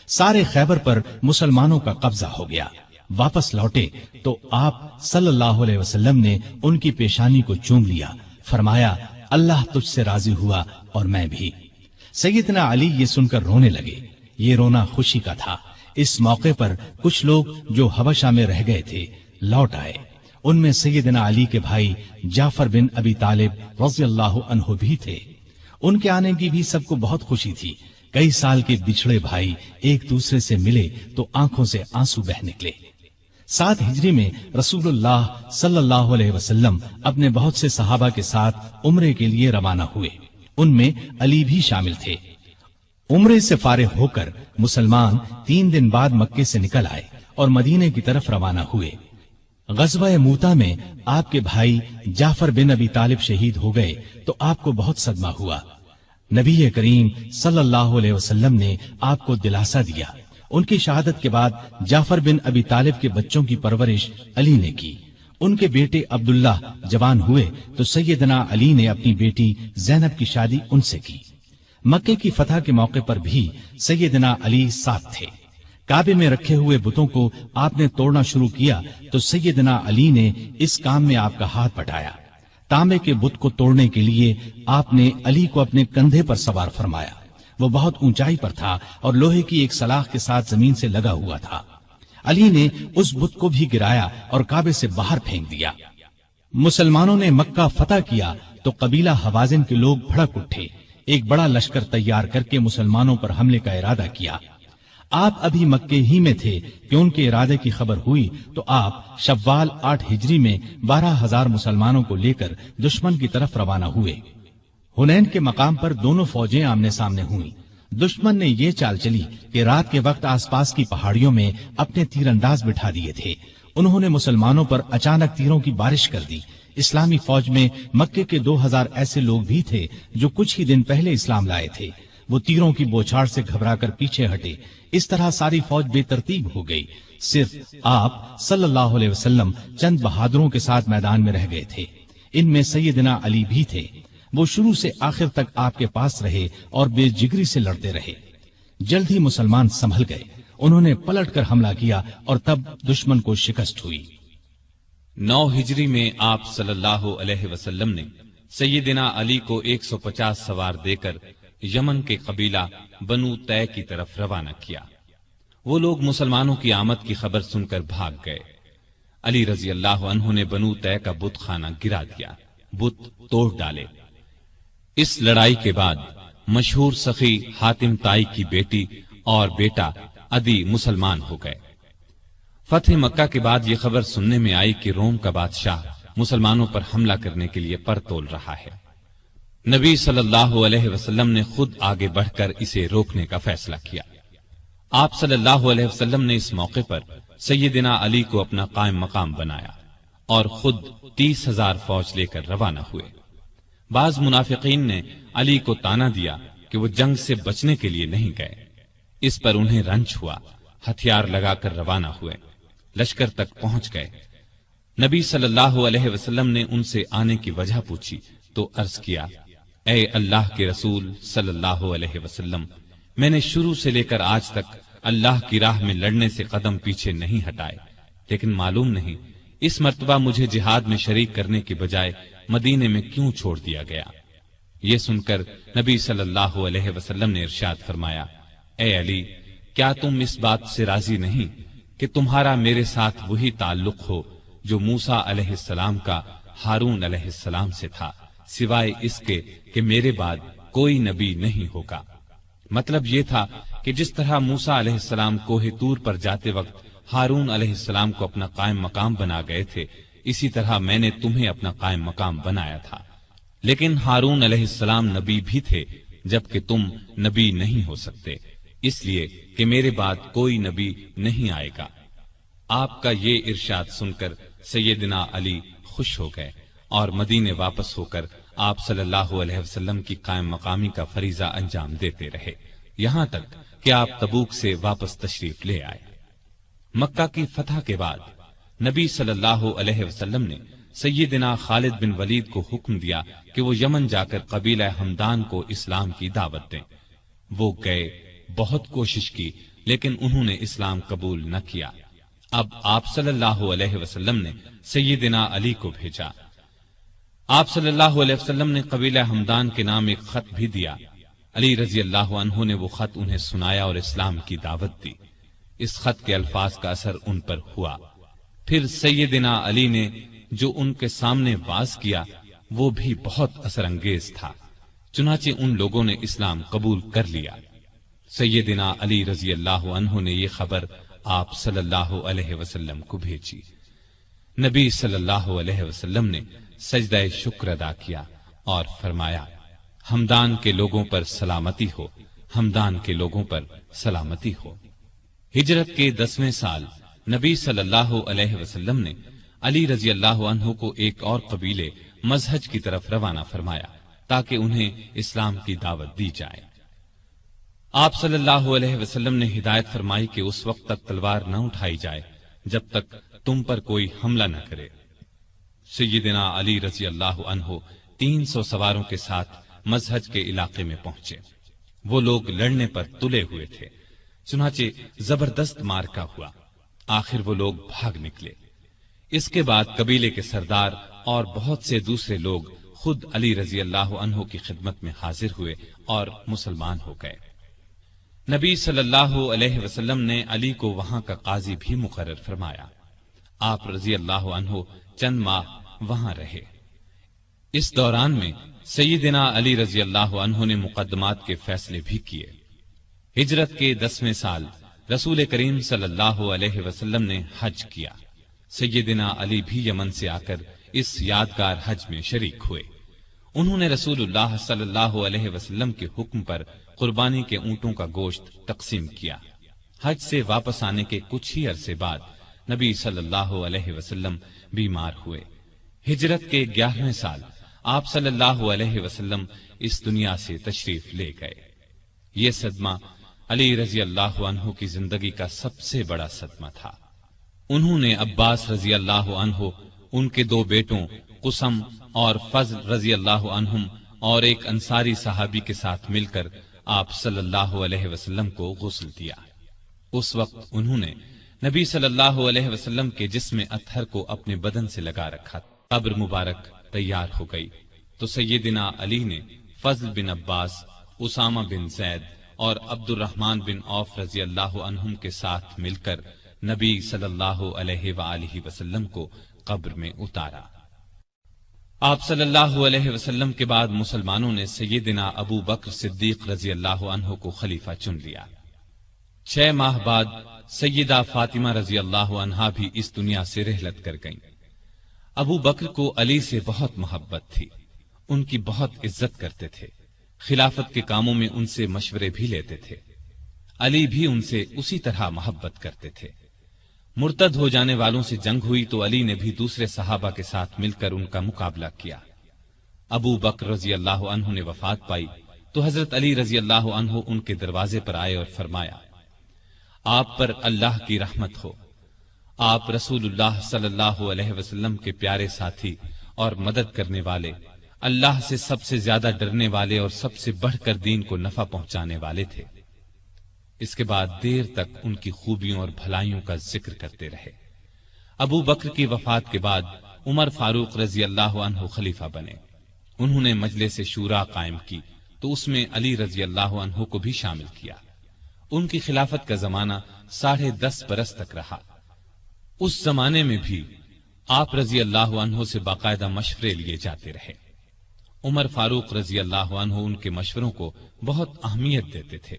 سارے خیبر پر مسلمانوں کا قبضہ ہو گیا۔ واپس لوٹے تو آپ صلی اللہ علیہ وسلم نے ان کی پیشانی کو چوم لیا، فرمایا اللہ تجھ سے راضی ہوا اور میں بھی۔ سیدنا علی یہ سن کر رونے لگے۔ یہ رونا خوشی کا تھا۔ اس موقع پر کچھ لوگ جو حبشہ میں رہ گئے تھے لوٹ آئے۔ ان میں سیدنا علی کے بھائی جعفر بن ابی طالب رضی اللہ عنہ بھی تھے۔ ان کے آنے کی بھی سب کو بہت خوشی تھی۔ کئی سال کے بچھڑے بھائی ایک دوسرے سے ملے تو آنکھوں سے آنسو بہ نکلے۔ 7 ہجری میں رسول اللہ صلی اللہ علیہ وسلم اپنے بہت سے صحابہ کے ساتھ عمرے کے لیے روانہ ہوئے۔ ان میں علی بھی شامل تھے۔ عمرے سے فارغ ہو کر مسلمان 3 دن بعد مکے سے نکل آئے اور مدینے کی طرف روانہ ہوئے۔ غزوہ موتا میں آپ کے بھائی جعفر بن ابی طالب شہید ہو گئے تو آپ کو بہت صدمہ ہوا۔ نبی کریم صلی اللہ علیہ وسلم نے آپ کو دلاسا دیا۔ ان کی شہادت کے بعد جعفر بن ابی طالب کے بچوں کی پرورش علی نے کی۔ ان کے بیٹے عبداللہ جوان ہوئے تو سیدنا علی نے اپنی بیٹی زینب کی شادی ان سے کی۔ مکے کی فتح کے موقع پر بھی سیدنا علی ساتھ تھے۔ کعبے میں رکھے ہوئے بتوں کو آپ نے توڑنا شروع کیا تو سیدنا علی نے اس کام میں آپ کا ہاتھ بٹایا۔ تانبے کے بت کو توڑنے کے لیے آپ نے علی کو اپنے کندھے پر سوار فرمایا۔ وہ بہت اونچائی پر تھا اور لوہے کی ایک سلاخ کے ساتھ زمین سے لگا ہوا تھا۔ علی نے اس بت کو بھی گرایا اور کعبے سے باہر پھینک دیا۔ مسلمانوں نے مکہ فتح کیا تو قبیلہ حوازن کے لوگ بھڑک اٹھے، ایک بڑا لشکر تیار کر کے مسلمانوں پر حملے کا ارادہ کیا۔ آپ ابھی مکے ہی میں تھے کہ ان کے ارادے کی خبر ہوئی تو آپ شوال 8 ہجری میں 12,000 مسلمانوں کو لے کر دشمن کی طرف روانہ ہوئے۔ حنین کے مقام پر دونوں فوجیں آمنے سامنے ہوئیں۔ دشمن نے یہ چال چلی کہ رات کے وقت آس پاس کی پہاڑیوں میں اپنے تیر انداز بٹھا دیے تھے۔ انہوں نے مسلمانوں پر اچانک تیروں کی بارش کر دی۔ اسلامی فوج میں مکے کے 2,000 ایسے لوگ بھی تھے جو کچھ ہی دن پہلے اسلام لائے تھے۔ وہ تیروں کی بوچھاڑ سے گھبرا کر پیچھے ہٹے۔ اس طرح ساری فوج بے ترتیب ہو گئی۔ صرف آپ صلی اللہ علیہ وسلم چند بہادروں کے ساتھ میدان میں رہ گئے تھے۔ ان میں سیدنا علی بھی تھے۔ وہ شروع سے آخر تک آپ کے پاس رہے اور بے جگری سے لڑتے رہے۔ جلد ہی مسلمان سنبھل گئے۔ انہوں نے پلٹ کر حملہ کیا اور تب دشمن کو شکست ہوئی۔ 9 ہجری میں آپ صلی اللہ علیہ وسلم نے سیدنا علی کو 150 سوار دے کر یمن کے قبیلہ بنو طے کی طرف روانہ کیا۔ وہ لوگ مسلمانوں کی آمد کی خبر سن کر بھاگ گئے۔ علی رضی اللہ عنہ نے بنو طے کا بت خانہ گرا دیا، بت توڑ ڈالے۔ اس لڑائی کے بعد مشہور سخی حاتم طائی کی بیٹی اور بیٹا عدی مسلمان ہو گئے۔ فتح مکہ کے بعد یہ خبر سننے میں آئی کہ روم کا بادشاہ مسلمانوں پر حملہ کرنے کے لیے پر تول رہا ہے۔ نبی صلی اللہ علیہ وسلم نے خود آگے بڑھ کر اسے روکنے کا فیصلہ کیا۔ آپ صلی اللہ علیہ وسلم نے اس موقع پر سیدنا علی کو اپنا قائم مقام بنایا اور خود 30,000 فوج لے کر روانہ ہوئے۔ بعض منافقین نے علی کو تانا دیا کہ وہ جنگ سے بچنے کے لیے نہیں گئے۔ اس پر انہیں رنج ہوا، ہتھیار لگا کر روانہ ہوئے، لشکر تک پہنچ گئے۔ نبی صلی اللہ علیہ وسلم نے ان سے آنے کی وجہ پوچھی تو عرض کیا، اے اللہ کے رسول صلی اللہ علیہ وسلم، میں نے شروع سے لے کر آج تک اللہ کی راہ میں لڑنے سے قدم پیچھے نہیں ہٹائے، لیکن معلوم نہیں اس مرتبہ مجھے جہاد میں شریک کرنے کے بجائے مدینے میں کیوں چھوڑ دیا گیا۔ یہ سن کر نبی صلی اللہ علیہ وسلم نے ارشاد فرمایا، اے علی، کیا تم اس بات سے راضی نہیں کہ تمہارا میرے ساتھ وہی تعلق ہو جو موسیٰ علیہ السلام کا ہارون علیہ السلام سے تھا، سوائے اس کے کہ میرے بعد کوئی نبی نہیں ہوگا۔ مطلب یہ تھا کہ جس طرح موسیٰ علیہ السلام کوہ طور پر جاتے وقت ہارون علیہ السلام کو اپنا قائم مقام بنا گئے تھے، اسی طرح میں نے تمہیں اپنا قائم مقام بنایا تھا۔ لیکن ہارون علیہ السلام نبی بھی تھے جبکہ تم نبی نہیں ہو سکتے، اس لیے کہ میرے بعد کوئی نبی نہیں آئے گا۔ آپ کا یہ ارشاد سن کر سیدنا علی خوش ہو گئے اور مدینے واپس ہو کر آپ صلی اللہ علیہ وسلم کی قائم مقامی کا فریضہ انجام دیتے رہے، یہاں تک کہ آپ تبوک سے واپس تشریف لے آئے۔ مکہ کی فتح کے بعد نبی صلی اللہ علیہ وسلم نے سیدنا خالد بن ولید کو حکم دیا کہ وہ یمن جا کر قبیلہ ہمدان کو اسلام کی دعوت دیں۔ وہ گئے، بہت کوشش کی، لیکن انہوں نے اسلام قبول نہ کیا۔ اب آپ صلی اللہ علیہ وسلم نے سیدنا علی کو بھیجا۔ آپ صلی اللہ علیہ وسلم نے قبیلہ ہمدان کے نام ایک خط بھی دیا۔ علی رضی اللہ عنہ نے وہ خط انہیں سنایا اور اسلام کی دعوت دی۔ اس خط کے الفاظ کا اثر ان پر ہوا۔ پھر سیدنا علی نے جو ان کے سامنے واز کیا وہ بھی بہت اثر انگیز تھا، چنانچہ ان لوگوں نے اسلام قبول کر لیا۔ سیدنا علی رضی اللہ عنہ نے یہ خبر آپ صلی اللہ علیہ وسلم کو بھیجی۔ نبی صلی اللہ علیہ وسلم نے سجدہ شکر ادا کیا اور فرمایا، ہمدان کے لوگوں پر سلامتی ہو، ہمدان کے لوگوں پر سلامتی ہو۔ ہجرت کے 10ویں سال نبی صلی اللہ علیہ وسلم نے علی رضی اللہ عنہ کو ایک اور قبیلے مزہج کی طرف روانہ فرمایا تاکہ انہیں اسلام کی دعوت دی جائے۔ آپ صلی اللہ علیہ وسلم نے ہدایت فرمائی کہ اس وقت تک تلوار نہ اٹھائی جائے جب تک تم پر کوئی حملہ نہ کرے۔ سیدنا علی رضی اللہ عنہ 300 سواروں کے ساتھ مزہج کے علاقے میں پہنچے۔ وہ لوگ لڑنے پر تلے ہوئے تھے، چنانچہ زبردست مارکا ہوا۔ آخر وہ لوگ بھاگ نکلے۔ اس کے بعد قبیلے کے سردار اور بہت سے دوسرے لوگ خود علی رضی اللہ عنہ کی خدمت میں حاضر ہوئے اور مسلمان ہو گئے۔ نبی صلی اللہ علیہ وسلم نے علی کو وہاں کا قاضی بھی مقرر فرمایا۔ آپ رضی اللہ عنہ چند ماہ وہاں رہے۔ اس دوران میں سیدنا علی رضی اللہ عنہ نے مقدمات کے فیصلے بھی کیے۔ ہجرت کے 10ویں سال رسول کریم صلی اللہ علیہ وسلم نے حج کیا۔ سیدنا علی بھی یمن سے آ کر اس یادگار حج میں شریک ہوئے۔ انہوں نے رسول اللہ صلی اللہ علیہ وسلم کے حکم پر قربانی کے اونٹوں کا گوشت تقسیم کیا۔ حج سے واپس آنے کے کچھ ہی عرصے بعد نبی صلی اللہ علیہ وسلم بیمار ہوئے۔ ہجرت کے 11ویں سال آپ صلی اللہ علیہ وسلم اس دنیا سے تشریف لے گئے۔ یہ صدمہ علی رضی اللہ عنہ کی زندگی کا سب سے بڑا صدمہ تھا۔ انہوں نے عباس رضی اللہ عنہ، ان کے 2 بیٹوں قسم اور فضل رضی اللہ عنہم اور ایک انصاری صحابی کے ساتھ مل کر آپ صلی اللہ علیہ وسلم کو غسل دیا۔ اس وقت انہوں نے نبی صلی اللہ علیہ وسلم کے جسم اطہر کو اپنے بدن سے لگا رکھا۔ قبر مبارک تیار ہو گئی تو سیدنا علی نے فضل بن عباس، اسامہ بن زید اور عبد الرحمن بن عوف رضی اللہ عنہم کے ساتھ مل کر نبی صلی اللہ علیہ وآلہ وسلم کو قبر میں اتارا۔ آپ صلی اللہ علیہ وسلم کے بعد مسلمانوں نے سیدنا ابو بکر صدیق رضی اللہ عنہ کو خلیفہ چن لیا۔ 6 ماہ بعد سیدہ فاطمہ رضی اللہ عنہا بھی اس دنیا سے رحلت کر گئیں۔ ابو بکر کو علی سے بہت محبت تھی، ان کی بہت عزت کرتے تھے، خلافت کے کاموں میں ان سے مشورے بھی لیتے تھے۔ علی بھی ان سے اسی طرح محبت کرتے تھے۔ مرتد ہو جانے والوں سے جنگ ہوئی تو علی نے بھی دوسرے صحابہ کے ساتھ مل کر ان کا مقابلہ کیا۔ ابو بکر رضی اللہ عنہ نے وفات پائی تو حضرت علی رضی اللہ عنہ ان کے دروازے پر آئے اور فرمایا، آپ پر اللہ کی رحمت ہو، آپ رسول اللہ صلی اللہ علیہ وسلم کے پیارے ساتھی اور مدد کرنے والے، اللہ سے سب سے زیادہ ڈرنے والے اور سب سے بڑھ کر دین کو نفع پہنچانے والے تھے۔ اس کے بعد دیر تک ان کی خوبیوں اور بھلائیوں کا ذکر کرتے رہے۔ ابو بکر کی وفات کے بعد عمر فاروق رضی اللہ عنہ خلیفہ بنے۔ انہوں نے مجلس شورا قائم کی تو اس میں علی رضی اللہ عنہ کو بھی شامل کیا۔ ان کی خلافت کا زمانہ 10.5 برس تک رہا۔ اس زمانے میں بھی آپ رضی اللہ عنہ سے باقاعدہ مشورے لیے جاتے رہے۔ عمر فاروق رضی اللہ عنہ ان کے مشوروں کو بہت اہمیت دیتے تھے۔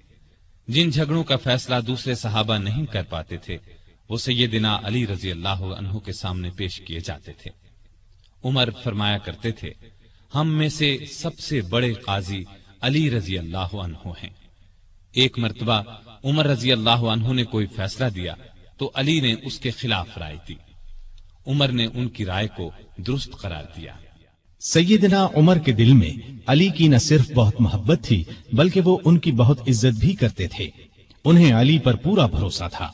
جن جھگڑوں کا فیصلہ دوسرے صحابہ نہیں کر پاتے تھے وہ سیدنا علی رضی اللہ عنہ کے سامنے پیش کیے جاتے تھے۔ عمر فرمایا کرتے تھے، ہم میں سے سب سے بڑے قاضی علی رضی اللہ عنہ ہیں۔ ایک مرتبہ عمر رضی اللہ عنہ نے کوئی فیصلہ دیا تو علی نے اس کے خلاف رائے دی۔ عمر نے ان کی رائے کو درست قرار دیا۔ سیدنا عمر کے دل میں علی کی نہ صرف بہت محبت تھی بلکہ وہ ان کی بہت عزت بھی کرتے تھے۔ انہیں علی پر پورا بھروسہ تھا۔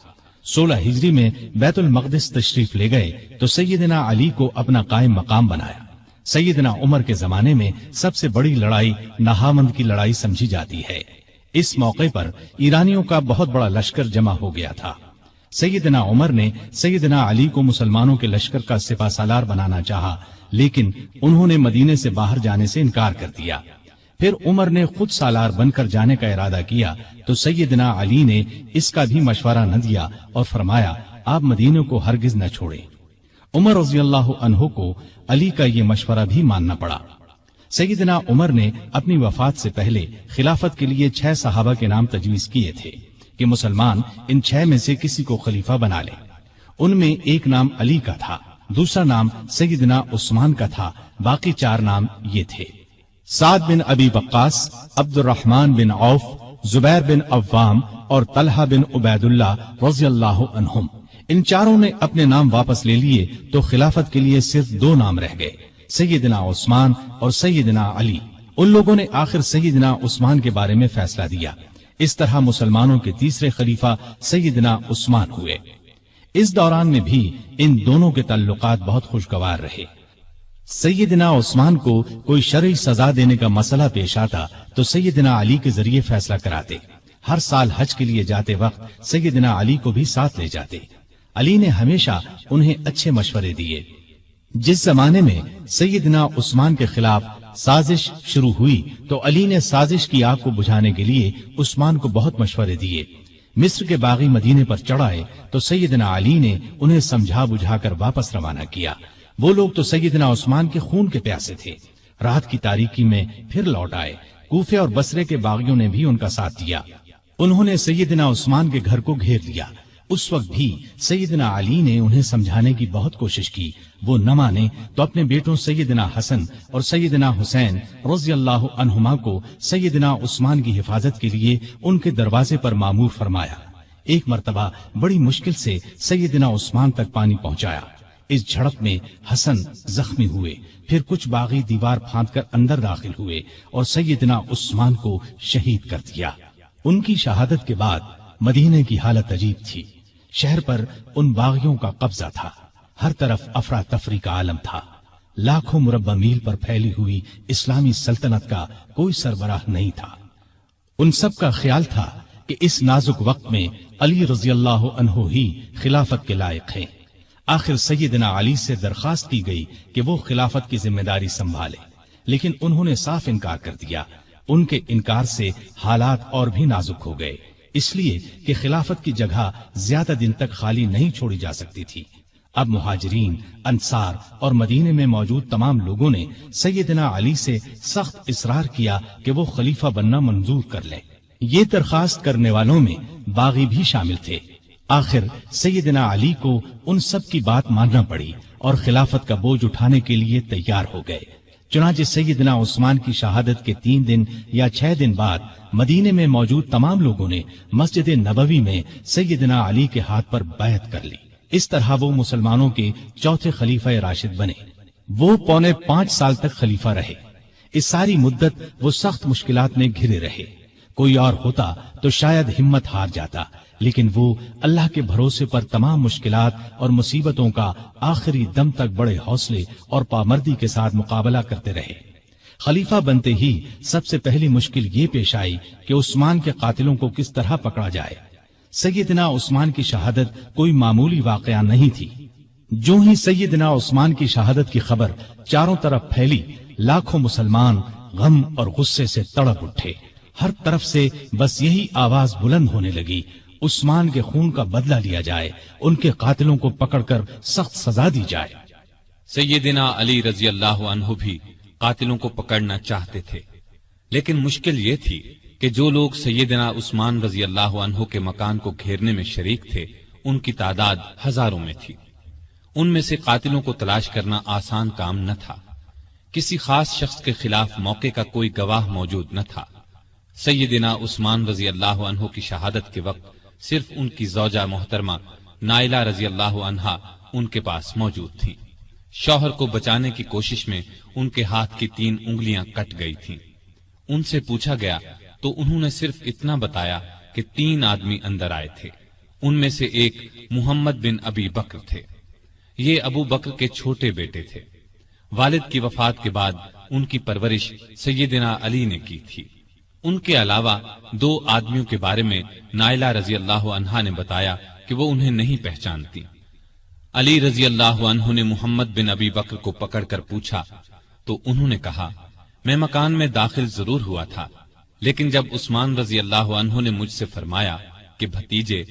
16 ہجری میں بیت المقدس تشریف لے گئے تو سیدنا علی کو اپنا قائم مقام بنایا۔ سیدنا عمر کے زمانے میں سب سے بڑی لڑائی نہاوند کی لڑائی سمجھی جاتی ہے۔ اس موقع پر ایرانیوں کا بہت بڑا لشکر جمع ہو گیا تھا۔ سیدنا عمر نے سیدنا علی کو مسلمانوں کے لشکر کا سپہ سالار بنانا چاہا لیکن انہوں نے مدینے سے باہر جانے سے انکار کر دیا۔ پھر عمر نے خود سالار بن کر جانے کا ارادہ کیا تو سیدنا علی نے اس کا بھی مشورہ نہ دیا اور فرمایا، آپ مدینے کو ہرگز نہ چھوڑیں۔ عمر رضی اللہ عنہ کو علی کا یہ مشورہ بھی ماننا پڑا۔ سیدنا عمر نے اپنی وفات سے پہلے خلافت کے لیے 6 صحابہ کے نام تجویز کیے تھے کہ مسلمان ان 6 میں سے کسی کو خلیفہ بنا لے۔ ان میں ایک نام علی کا تھا، دوسرا نام سیدنا عثمان کا تھا، باقی 4 نام یہ تھے: سعد بن ابی وقاص، عبد الرحمن بن عوف، زبیر بن عوام اور طلحہ بن عبید اللہ رضی اللہ عنہم۔ ان چاروں نے اپنے نام واپس لے لیے تو خلافت کے لیے صرف 2 نام رہ گئے، سیدنا عثمان اور سیدنا علی۔ ان لوگوں نے آخر سیدنا عثمان کے بارے میں فیصلہ دیا۔ اس طرح مسلمانوں کے تیسرے خلیفہ سیدنا عثمان ہوئے۔ اس دوران میں بھی ان دونوں کے تعلقات بہت خوشگوار رہے۔ سیدنا عثمان کو کوئی شرعی سزا دینے کا مسئلہ پیش آتا تو سیدنا علی کے ذریعے فیصلہ کراتے۔ ہر سال حج کے لیے جاتے وقت سیدنا علی کو بھی ساتھ لے جاتے۔ علی نے ہمیشہ انہیں اچھے مشورے دیے۔ جس زمانے میں سیدنا عثمان کے خلاف سازش شروع ہوئی تو علی نے سازش کی آگ کو بجھانے کے لیے عثمان کو بہت مشورے دیے۔ مصر کے باغی مدینے پر چڑھائے تو سیدنا علی نے انہیں سمجھا بجھا کر واپس روانہ کیا۔ وہ لوگ تو سیدنا عثمان کے خون کے پیاسے تھے۔ رات کی تاریکی میں پھر لوٹ آئے۔ کوفے اور بصرے کے باغیوں نے بھی ان کا ساتھ دیا۔ انہوں نے سیدنا عثمان کے گھر کو گھیر لیا۔ اس وقت بھی سیدنا علی نے انہیں سمجھانے کی بہت کوشش کی۔ وہ نہ مانے تو اپنے بیٹوں سیدنا حسن اور سیدنا حسین رضی اللہ عنہما کو سیدنا عثمان کی حفاظت کے لیے ان کے دروازے پر مامور فرمایا۔ ایک مرتبہ بڑی مشکل سے سیدنا عثمان تک پانی پہنچایا۔ اس جھڑپ میں حسن زخمی ہوئے۔ پھر کچھ باغی دیوار پھاند کر اندر داخل ہوئے اور سیدنا عثمان کو شہید کر دیا۔ ان کی شہادت کے بعد مدینے کی حالت عجیب تھی۔ شہر پر ان باغیوں کا قبضہ تھا۔ ہر طرف افراتفری کا عالم تھا۔ لاکھوں مربع میل پر پھیلی ہوئی اسلامی سلطنت کا کوئی سربراہ نہیں تھا۔ ان سب کا خیال تھا کہ اس نازک وقت میں علی رضی اللہ عنہ ہی خلافت کے لائق ہیں۔ آخر سیدنا علی سے درخواست کی گئی کہ وہ خلافت کی ذمہ داری سنبھالے، لیکن انہوں نے صاف انکار کر دیا۔ ان کے انکار سے حالات اور بھی نازک ہو گئے، اس لیے کہ خلافت کی جگہ زیادہ دن تک خالی نہیں چھوڑی جا سکتی تھی۔ اب مہاجرین، انصار اور مدینے میں موجود تمام لوگوں نے سیدنا علی سے سخت اصرار کیا کہ وہ خلیفہ بننا منظور کر لیں۔ یہ درخواست کرنے والوں میں باغی بھی شامل تھے۔ آخر سیدنا علی کو ان سب کی بات ماننا پڑی اور خلافت کا بوجھ اٹھانے کے لیے تیار ہو گئے۔ چنانچہ سیدنا عثمان کی شہادت کے 3 دن یا 6 دن بعد مدینے میں موجود تمام لوگوں نے مسجد نبوی میں سیدنا علی کے ہاتھ پر بیعت کر لی۔ اس طرح وہ مسلمانوں کے چوتھے خلیفہ راشد بنے۔ وہ 4.25 سال تک خلیفہ رہے۔ اس ساری مدت وہ سخت مشکلات میں گھرے رہے۔ کوئی اور ہوتا تو شاید ہمت ہار جاتا، لیکن وہ اللہ کے بھروسے پر تمام مشکلات اور مصیبتوں کا آخری دم تک بڑے حوصلے اور پامردی کے ساتھ مقابلہ کرتے رہے۔ خلیفہ بنتے ہی سب سے پہلی مشکل یہ پیش آئی کہ عثمان کے قاتلوں کو کس طرح پکڑا جائے۔ سیدنا عثمان کی شہادت کوئی معمولی واقعہ نہیں تھی۔ جو ہی سیدنا عثمان کی شہادت کی خبر چاروں طرف پھیلی، لاکھوں مسلمان غم اور غصے سے تڑپ اٹھے۔ ہر طرف سے بس یہی آواز بلند ہونے لگی، عثمان کے خون کا بدلہ لیا جائے، ان کے قاتلوں کو پکڑ کر سخت سزا دی جائے۔ سیدنا علی رضی اللہ عنہ بھی قاتلوں کو پکڑنا چاہتے تھے، لیکن مشکل یہ تھی کہ جو لوگ سیدنا عثمان رضی اللہ عنہ کے مکان کو گھیرنے میں شریک تھے، ان کی تعداد ہزاروں میں تھی۔ ان میں سے قاتلوں کو تلاش کرنا آسان کام نہ تھا۔ کسی خاص شخص کے خلاف موقع کا کوئی گواہ موجود نہ تھا۔ سیدنا عثمان رضی اللہ عنہ کی شہادت کے وقت صرف ان کی زوجہ محترمہ نائلہ رضی اللہ عنہا ان کے پاس موجود تھیں۔ شوہر کو بچانے کی کوشش میں ان کے ہاتھ کی 3 انگلیاں کٹ گئی تھیں۔ ان سے پوچھا گیا تو انہوں نے صرف اتنا بتایا کہ 3 آدمی اندر آئے تھے۔ ان میں سے ایک محمد بن ابی بکر تھے۔ یہ ابو بکر کے چھوٹے بیٹے تھے۔ والد کی وفات کے بعد ان کی پرورش سیدنا علی نے کی تھی۔ ان کے علاوہ 2 آدمیوں کے بارے میں نائلہ رضی اللہ عنہا نے بتایا کہ وہ انہیں نہیں پہچانتی۔ علی رضی اللہ عنہ نے محمد بن ابی بکر کو پکڑ کر پوچھا تو انہوں نے کہا، میں مکان میں داخل ضرور ہوا تھا، لیکن جب عثمان رضی اللہ عنہ نے مجھ سے فرمایا کہ بھتیجے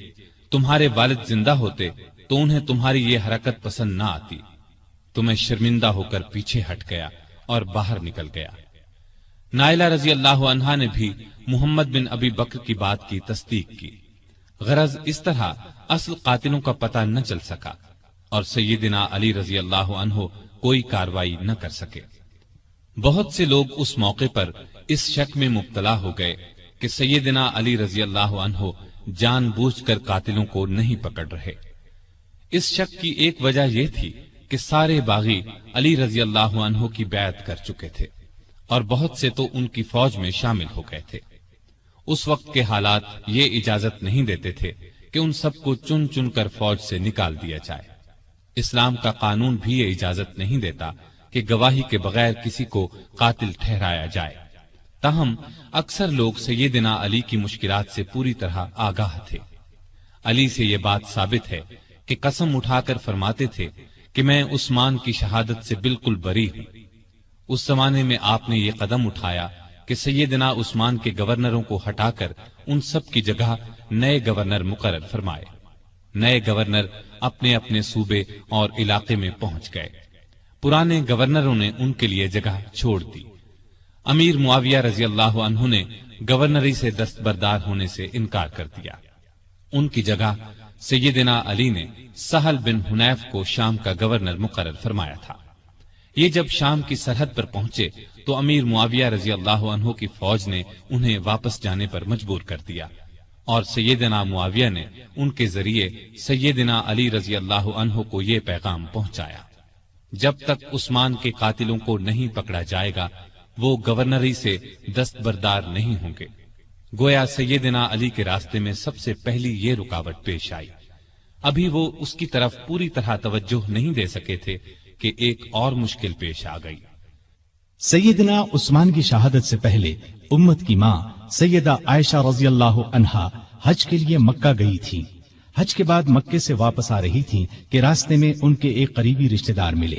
تمہارے والد زندہ ہوتے تو انہیں تمہاری یہ حرکت پسند نہ آتی، تو میں شرمندہ ہو کر پیچھے ہٹ گیا اور باہر نکل گیا۔ نائلہ رضی اللہ عنہا نے بھی محمد بن ابی بکر کی بات کی تصدیق کی۔ غرض اس طرح اصل قاتلوں کا پتہ نہ چل سکا اور سیدنا علی رضی اللہ عنہ کوئی کاروائی نہ کر سکے۔ بہت سے لوگ اس موقع پر اس شک میں مبتلا ہو گئے کہ سیدنا علی رضی اللہ عنہ جان بوجھ کر قاتلوں کو نہیں پکڑ رہے۔ اس شک کی ایک وجہ یہ تھی کہ سارے باغی علی رضی اللہ عنہ کی بیعت کر چکے تھے اور بہت سے تو ان کی فوج میں شامل ہو گئے تھے۔ اس وقت کے حالات یہ اجازت نہیں دیتے تھے کہ ان سب کو چن چن کر فوج سے نکال دیا جائے۔ اسلام کا قانون بھی یہ اجازت نہیں دیتا کہ گواہی کے بغیر کسی کو قاتل ٹھہرایا جائے۔ تاہم اکثر لوگ سیدنا علی کی مشکلات سے پوری طرح آگاہ تھے۔ علی سے یہ بات ثابت ہے کہ قسم اٹھا کر فرماتے تھے کہ میں عثمان کی شہادت سے بالکل بری ہوں۔ اس زمانے میں آپ نے یہ قدم اٹھایا کہ سیدنا عثمان کے گورنروں کو ہٹا کر ان سب کی جگہ نئے گورنر مقرر فرمائے۔ نئے گورنر اپنے اپنے صوبے اور علاقے میں پہنچ گئے۔ پرانے گورنروں نے ان کے لیے جگہ چھوڑ دی۔ امیر معاویہ رضی اللہ عنہ نے گورنری سے دستبردار ہونے سے انکار کر دیا۔ ان کی جگہ سیدنا علی نے سہل بن حنیف کو شام کا گورنر مقرر فرمایا تھا۔ یہ جب شام کی سرحد پر پہنچے تو امیر معاویہ رضی اللہ عنہ کی فوج نے انہیں واپس جانے پر مجبور کر دیا، اور سیدنا معاویہ نے ان کے ذریعے سیدنا علی رضی اللہ عنہ کو یہ پیغام پہنچایا: جب تک عثمان کے قاتلوں کو نہیں پکڑا جائے گا وہ گورنری سے دستبردار نہیں ہوں گے۔ گویا سیدنا علی کے راستے میں سب سے پہلی یہ رکاوٹ پیش آئی۔ ابھی وہ اس کی طرف پوری طرح توجہ نہیں دے سکے تھے کہ ایک اور مشکل پیش آ گئی۔ سیدنا عثمان کی شہادت سے پہلے امت کی ماں سیدہ عائشہ رضی اللہ عنہا حج کے لیے مکہ گئی تھی۔ حج کے بعد مکے سے واپس آ رہی تھی کہ راستے میں ان کے ایک قریبی رشتہ دار ملے۔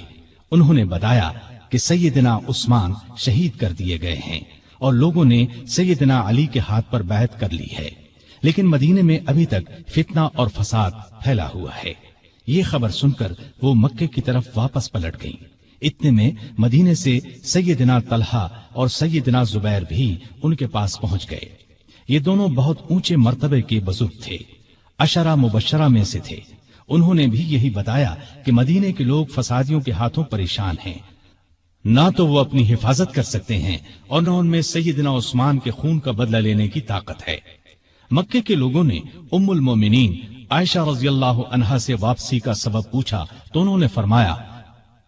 انہوں نے بتایا کہ سیدنا عثمان شہید کر دیے گئے ہیں اور لوگوں نے سیدنا علی کے ہاتھ پر بیعت کر لی ہے، لیکن مدینے میں ابھی تک فتنہ اور فساد پھیلا ہوا ہے۔ یہ خبر سن کر وہ مکے کی طرف واپس پلٹ گئیں۔ اتنے میں مدینے سے سیدنا طلحہ اور سیدنا زبیر بھی ان کے پاس پہنچ گئے۔ یہ دونوں بہت اونچے مرتبے کے بزرگ تھے، عشرہ مبشرہ میں سے تھے۔ انہوں نے بھی یہی بتایا کہ مدینے کے لوگ فسادیوں کے ہاتھوں پریشان ہیں، نہ تو وہ اپنی حفاظت کر سکتے ہیں اور نہ ان میں سیدنا عثمان کے خون کا بدلہ لینے کی طاقت ہے۔ مکے کے لوگوں نے ام المومنین عائشہ رضی اللہ عنہا سے واپسی کا سبب پوچھا تو انہوں نے فرمایا: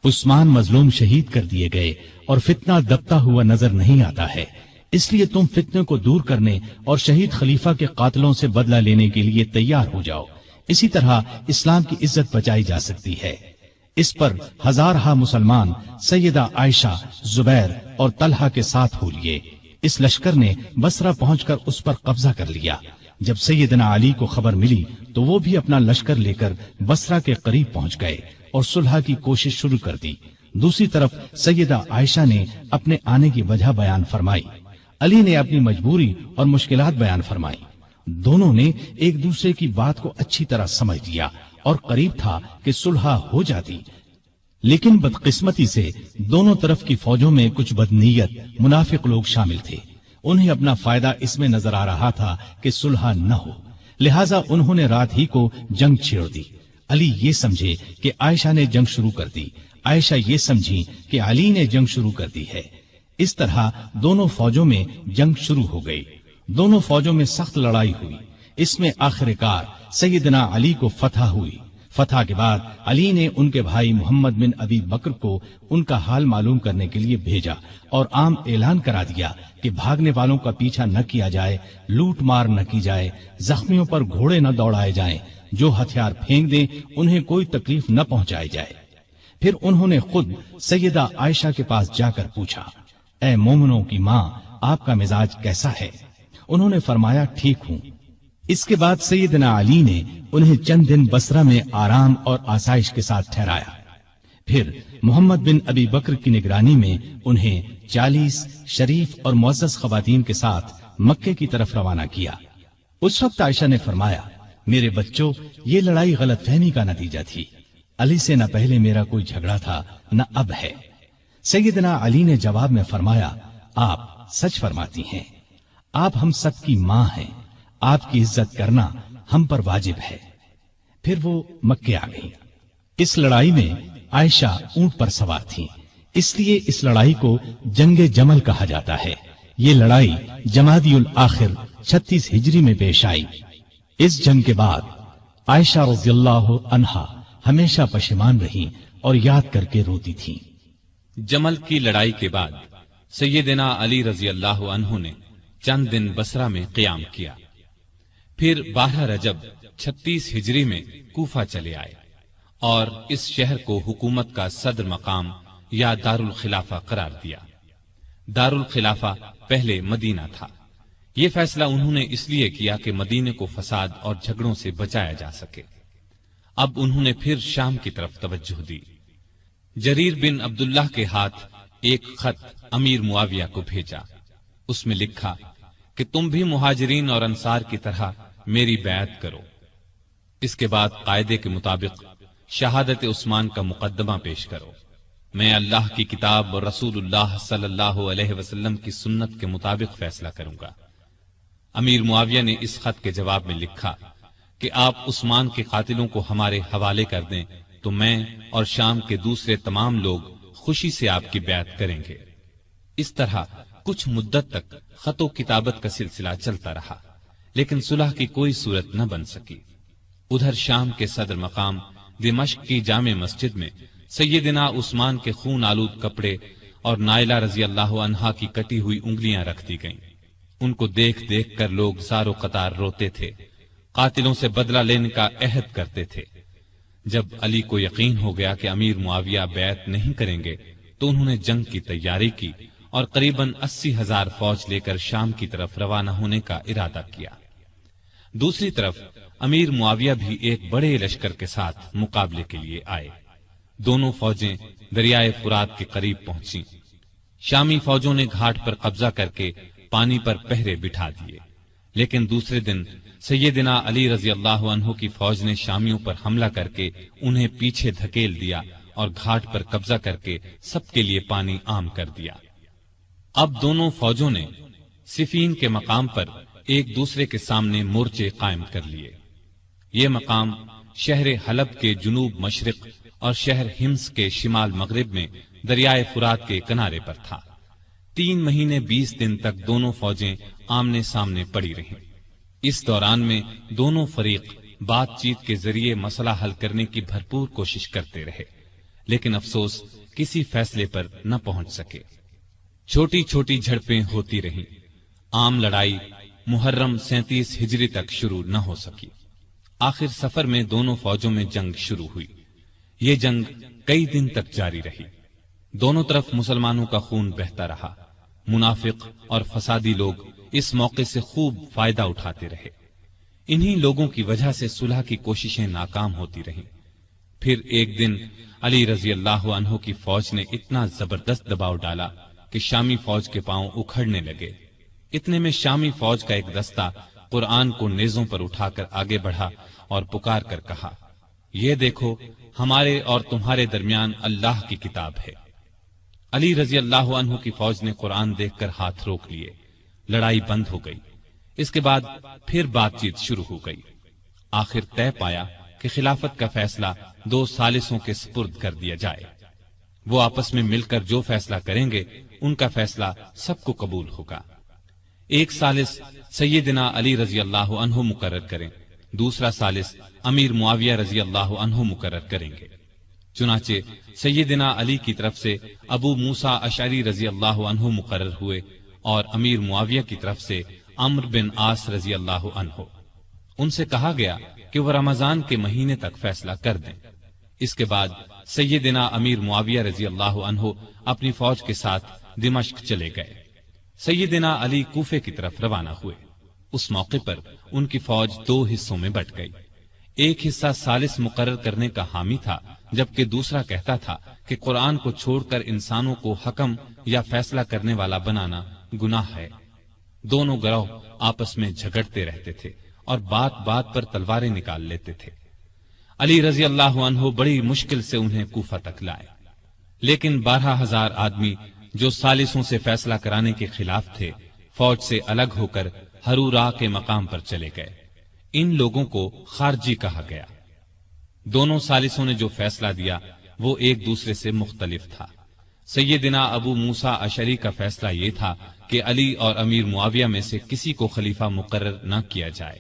عثمان مظلوم شہید کر دیے گئے اور فتنہ دبتا ہوا نظر نہیں آتا ہے، اس لیے تم فتنے کو دور کرنے اور شہید خلیفہ کے قاتلوں سے بدلہ لینے کے لیے تیار ہو جاؤ۔ اسی طرح اسلام کی عزت بچائی جا سکتی ہے۔ اس پر ہزارہا مسلمان سیدہ عائشہ، زبیر اور طلحہ کے ساتھ ہو لیے۔ اس لشکر نے بصرہ پہنچ کر اس پر قبضہ کر لیا۔ جب سیدنا علی کو خبر ملی تو وہ بھی اپنا لشکر لے کر بصرہ کے قریب پہنچ گئے اور صلح کی کوشش شروع کر دی۔ دوسری طرف سیدہ عائشہ نے اپنے آنے کی وجہ بیان فرمائی، علی نے اپنی مجبوری اور مشکلات بیان فرمائی۔ دونوں نے ایک دوسرے کی بات کو اچھی طرح سمجھ لیا اور قریب تھا کہ صلح ہو جاتی، لیکن بدقسمتی سے دونوں طرف کی فوجوں میں کچھ بدنیت منافق لوگ شامل تھے۔ انہیں اپنا فائدہ اس میں نظر آ رہا تھا کہ صلح نہ ہو، لہٰذا انہوں نے رات ہی کو جنگ چھیڑ دی۔ علی یہ سمجھے کہ عائشہ نے جنگ شروع کر دی، عائشہ یہ سمجھی کہ علی نے جنگ شروع کر دی ہے۔ اس طرح دونوں فوجوں میں جنگ شروع ہو گئی۔ دونوں فوجوں میں سخت لڑائی ہوئی۔ اس میں آخر کار سیدنا علی کو فتح ہوئی۔ فتح کے بعد علی نے ان کے بھائی محمد بن ابی بکر کو ان کا حال معلوم کرنے کے لیے بھیجا اور عام اعلان کرا دیا کہ بھاگنے والوں کا پیچھا نہ کیا جائے، لوٹ مار نہ کی جائے، زخمیوں پر گھوڑے نہ دوڑائے جائیں، جو ہتھیار پھینک دیں انہیں کوئی تکلیف نہ پہنچائی جائے۔ پھر انہوں نے خود سیدہ عائشہ کے پاس جا کر پوچھا: اے مومنوں کی ماں، آپ کا مزاج کیسا ہے؟ انہوں نے فرمایا: ٹھیک ہوں۔ اس کے بعد سیدنا علی نے انہیں چند دن بصرہ میں آرام اور آسائش کے ساتھ ٹھہرایا۔ پھر محمد بن ابی بکر کی نگرانی میں انہیں 40 شریف اور معزز خواتین کے ساتھ مکے کی طرف روانہ کیا۔ اس وقت عائشہ نے فرمایا: میرے بچوں، یہ لڑائی غلط فہمی کا نتیجہ تھی۔ علی سے نہ پہلے میرا کوئی جھگڑا تھا نہ اب ہے۔ سیدنا علی نے جواب میں فرمایا: آپ سچ فرماتی ہیں، آپ ہم سب کی ماں ہیں، آپ کی عزت کرنا ہم پر واجب ہے۔ پھر وہ مکے آ گئی۔ اس لڑائی میں عائشہ اونٹ پر سوار تھی، اس لیے اس لڑائی کو جنگ جمل کہا جاتا ہے۔ یہ لڑائی جمادی الاخر 36 ہجری میں پیش آئی۔ اس جنگ کے بعد عائشہ رضی اللہ عنہا ہمیشہ پشیمان رہی اور یاد کر کے روتی تھی۔ جمل کی لڑائی کے بعد سیدنا علی رضی اللہ عنہ نے چند دن بصرہ میں قیام کیا۔ پھر 12 رجب 36 ہجری میں کوفہ چلے آئے اور اس شہر کو حکومت کا صدر مقام یا دارالخلافہ قرار دیا۔ دارالخلافہ پہلے مدینہ تھا۔ یہ فیصلہ انہوں نے اس لیے کیا کہ مدینے کو فساد اور جھگڑوں سے بچایا جا سکے۔ اب انہوں نے پھر شام کی طرف توجہ دی۔ جریر بن عبداللہ کے ہاتھ ایک خط امیر معاویہ کو بھیجا۔ اس میں لکھا کہ تم بھی مہاجرین اور انصار کی طرح میری بیعت کرو۔ اس کے بعد قاعدے کے مطابق شہادت عثمان کا مقدمہ پیش کرو۔ میں اللہ کی کتاب اور رسول اللہ صلی اللہ علیہ وسلم کی سنت کے مطابق فیصلہ کروں گا۔ امیر معاویہ نے اس خط کے جواب میں لکھا کہ آپ عثمان کے قاتلوں کو ہمارے حوالے کر دیں تو میں اور شام کے دوسرے تمام لوگ خوشی سے آپ کی بیعت کریں گے۔ اس طرح کچھ مدت تک خط و کتابت کا سلسلہ چلتا رہا، لیکن صلح کی کوئی صورت نہ بن سکی۔ ادھر شام کے صدر مقام دمشق کی جامع مسجد میں سیدنا عثمان کے خون آلود کپڑے اور نائلہ رضی اللہ عنہا کی کٹی ہوئی انگلیاں رکھ دی گئیں۔ ان کو دیکھ دیکھ کر لوگ زار و قطار روتے تھے، قاتلوں سے بدلہ لینے کا عہد کرتے تھے۔ جب علی کو یقین ہو گیا کہ امیر معاویہ بیعت نہیں کریں گے تو انہوں نے جنگ کی تیاری کی اور قریباً 80,000 فوج لے کر شام کی طرف روانہ ہونے کا ارادہ کیا۔ دوسری طرف امیر معاویہ بھی ایک بڑے لشکر کے ساتھ مقابلے کے لیے آئے۔ دونوں فوجیں دریائے فرات کے قریب پہنچیں۔ شامی فوجوں نے گھاٹ پر قبضہ کر کے پانی پر پہرے بٹھا دیے، لیکن دوسرے دن سیدنا علی رضی اللہ عنہ کی فوج نے شامیوں پر حملہ کر کے انہیں پیچھے دھکیل دیا اور گھاٹ پر قبضہ کر کے سب کے لیے پانی عام کر دیا۔ اب دونوں فوجوں نے صفین کے مقام پر ایک دوسرے کے سامنے مورچے قائم کر لیے۔ یہ مقام شہر حلب کے جنوب مشرق اور شہر ہمس کے شمال مغرب میں دریائے فرات کے کنارے پر تھا۔ 3 مہینے 20 دن تک دونوں فوجیں آمنے سامنے پڑی رہیں۔ اس دوران میں دونوں فریق بات چیت کے ذریعے مسئلہ حل کرنے کی بھرپور کوشش کرتے رہے، لیکن افسوس کسی فیصلے پر نہ پہنچ سکے۔ چھوٹی چھوٹی جھڑپیں ہوتی رہیں۔ عام لڑائی محرم 37 ہجری تک شروع نہ ہو سکی۔ آخر سفر میں دونوں فوجوں میں جنگ شروع ہوئی۔ یہ جنگ کئی دن تک جاری رہی۔ دونوں طرف مسلمانوں کا خون بہتا رہا۔ منافق اور فسادی لوگ اس موقع سے خوب فائدہ اٹھاتے رہے۔ انہی لوگوں کی وجہ سے صلح کی کوششیں ناکام ہوتی رہیں۔ پھر ایک دن علی رضی اللہ عنہ کی فوج نے اتنا زبردست دباؤ ڈالا کہ شامی فوج کے پاؤں اکھڑنے لگے۔ اتنے میں شامی فوج کا ایک دستہ قرآن کو نیزوں پر اٹھا کر آگے بڑھا اور پکار کر کہا، یہ دیکھو ہمارے اور تمہارے درمیان اللہ کی کتاب ہے۔ علی رضی اللہ عنہ کی فوج نے قرآن دیکھ کر ہاتھ روک لیے۔ لڑائی بند ہو گئی۔ اس کے بعد پھر بات چیت شروع ہو گئی۔ آخر طے پایا کہ خلافت کا فیصلہ 2 ثالثوں کے سپرد کر دیا جائے۔ وہ آپس میں مل کر جو فیصلہ کریں گے ان کا فیصلہ سب کو قبول ہوگا۔ ایک ثالث سیدنا علی رضی اللہ عنہ مقرر کریں، دوسرا ثالث امیر معاویہ رضی اللہ عنہ مقرر کریں گے۔ چنانچہ سیدنا علی کی طرف سے ابو موسیٰ اشعری رضی اللہ عنہ مقرر ہوئے اور امیر معاویہ کی طرف سے عمرو بن عاص رضی اللہ عنہ۔ ان سے کہا گیا کہ وہ رمضان کے مہینے تک فیصلہ کر دیں۔ اس کے بعد سیدنا امیر معاویہ رضی اللہ عنہ اپنی فوج کے ساتھ دمشق چلے گئے۔ سیدنا علی کوفے کی طرف روانہ ہوئے۔ اس موقع پر ان کی فوج 2 حصوں میں بٹ گئی۔ ایک حصہ ثالث مقرر کرنے کا حامی تھا، جبکہ دوسرا کہتا تھا کہ قرآن کو چھوڑ کر انسانوں کو حکم یا فیصلہ کرنے والا بنانا گناہ ہے۔ دونوں گروہ آپس میں جھگڑتے رہتے تھے اور بات بات پر تلواریں نکال لیتے تھے۔ علی رضی اللہ عنہ بڑی مشکل سے انہیں کوفہ تک لائے، لیکن 12,000 آدمی جو ثالثوں سے فیصلہ کرانے کے خلاف تھے فوج سے الگ ہو کر ہرورا کے مقام پر چلے گئے۔ ان لوگوں کو خارجی کہا گیا۔ دونوں ثالثوں نے جو فیصلہ دیا وہ ایک دوسرے سے مختلف تھا۔ سیدنا ابو موسیٰ اشعری کا فیصلہ یہ تھا کہ علی اور امیر معاویہ میں سے کسی کو خلیفہ مقرر نہ کیا جائے،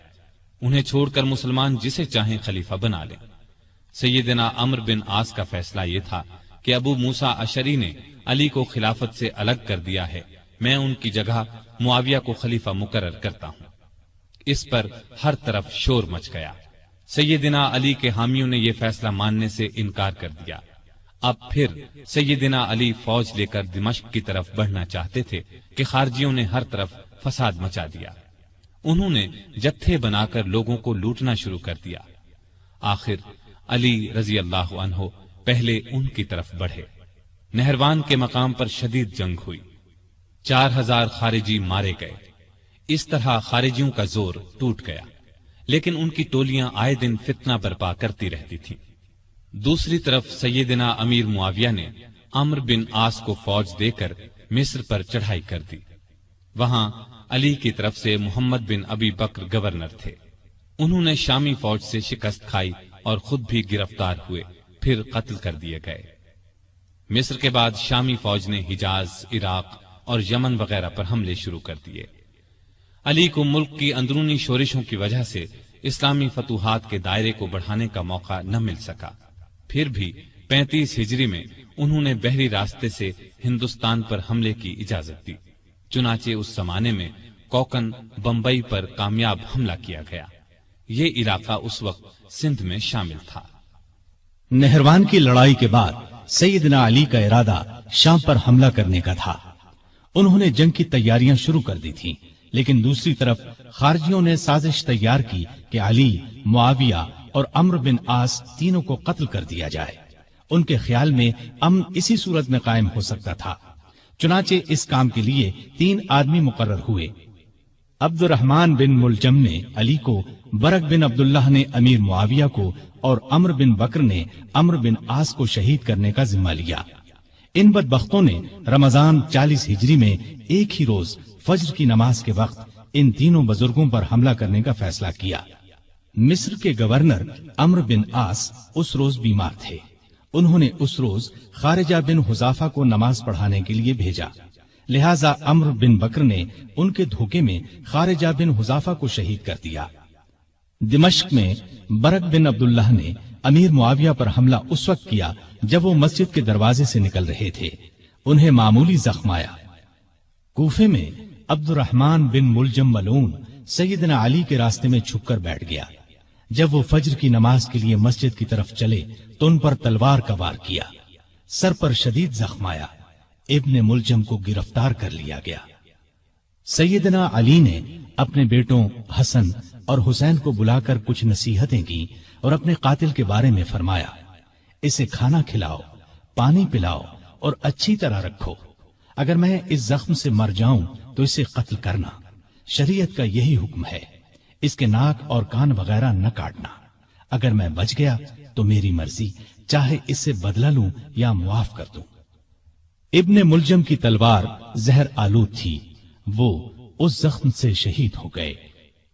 انہیں چھوڑ کر مسلمان جسے چاہیں خلیفہ بنا لیں۔ سیدنا عمرو بن عاص کا فیصلہ یہ تھا کہ ابو موسیٰ اشعری نے علی کو خلافت سے الگ کر دیا ہے، میں ان کی جگہ معاویہ کو خلیفہ مقرر کرتا ہوں۔ اس پر ہر طرف شور مچ گیا۔ سیدنا علی کے حامیوں نے یہ فیصلہ ماننے سے انکار کر دیا۔ اب پھر سیدنا علی فوج لے کر دمشق کی طرف بڑھنا چاہتے تھے کہ خارجیوں نے ہر طرف فساد مچا دیا۔ انہوں نے جتھے بنا کر لوگوں کو لوٹنا شروع کر دیا۔ آخر علی رضی اللہ عنہ پہلے ان کی طرف بڑھے۔ نہروان کے مقام پر شدید جنگ ہوئی، 4000 خارجی مارے گئے۔ اس طرح خارجیوں کا زور ٹوٹ گیا، لیکن ان کی ٹولیاں آئے دن فتنہ برپا کرتی رہتی تھیں۔ دوسری طرف سیدنا امیر معاویہ نے عمرو بن عاص کو فوج دے کر مصر پر چڑھائی کر دی۔ وہاں علی کی طرف سے محمد بن ابی بکر گورنر تھے۔ انہوں نے شامی فوج سے شکست کھائی اور خود بھی گرفتار ہوئے، پھر قتل کر دیے گئے۔ مصر کے بعد شامی فوج نے حجاز، عراق اور یمن وغیرہ پر حملے شروع کر دیے۔ علی کو ملک کی اندرونی شورشوں کی وجہ سے اسلامی فتوحات کے دائرے کو بڑھانے کا موقع نہ مل سکا۔ پھر بھی 35 ہجری میں انہوں نے بحری راستے سے ہندوستان پر حملے کی اجازت دی۔ چنانچہ اس زمانے میں کوکن بمبئی پر کامیاب حملہ کیا گیا۔ یہ علاقہ اس وقت سندھ میں شامل تھا۔ نہروان کی لڑائی کے بعد سیدنا علی کا ارادہ شام پر حملہ کرنے کا تھا۔ انہوں نے جنگ کی تیاریاں شروع کر دی تھیں، لیکن دوسری طرف خارجیوں نے سازش تیار کی کہ علی، معاویہ اور عمرو بن عاص تینوں کو قتل کر دیا جائے۔ ان کے خیال میں امن اسی صورت میں قائم ہو سکتا تھا۔ چنانچہ اس کام کے لیے 3 آدمی مقرر ہوئے۔ عبد الرحمن بن ملجم نے علی کو، برق بن عبداللہ نے امیر معاویہ کو اور عمرو بن بکر نے عمرو بن عاص کو شہید کرنے کا ذمہ لیا۔ ان بدبختوں نے رمضان 40 ہجری میں ایک ہی روز فجر کی نماز کے وقت ان تینوں بزرگوں پر حملہ کرنے کا فیصلہ کیا۔ مصر کے گورنر عمرو بن عاص اس روز بیمار تھے۔ انہوں نے اس روز خارجہ بن حذافہ کو نماز پڑھانے کے لیے بھیجا، لہذا عمرو بن بکر نے ان کے دھوکے میں خارجہ بن حذافہ کو شہید کر دیا۔ دمشق میں برق بن عبداللہ نے امیر معاویہ پر حملہ اس وقت کیا جب وہ مسجد کے دروازے سے نکل رہے تھے۔ انہیں معمولی زخم آیا۔ کوفے میں عبد الرحمن بن ملجم ملعون سیدنا علی کے راستے میں چھپ کر بیٹھ گیا۔ جب وہ فجر کی نماز کے لیے مسجد کی طرف چلے تو ان پر تلوار کا وار کیا۔ سر پر شدید زخم آیا۔ ابن ملجم کو گرفتار کر لیا گیا۔ سیدنا علی نے اپنے بیٹوں حسن اور حسین کو بلا کر کچھ نصیحتیں کی اور اپنے قاتل کے بارے میں فرمایا، اسے کھانا کھلاؤ، پانی پلاؤ اور اچھی طرح رکھو۔ اگر میں اس زخم سے مر جاؤں تو اسے قتل کرنا، شریعت کا یہی حکم ہے۔ اس کے ناک اور کان وغیرہ نہ کاٹنا۔ اگر میں بچ گیا تو میری مرضی، چاہے اس سے بدلہ لوں یا معاف کر دوں۔ ابن ملجم کی تلوار زہر آلود تھی، وہ اس زخم سے شہید ہو گئے۔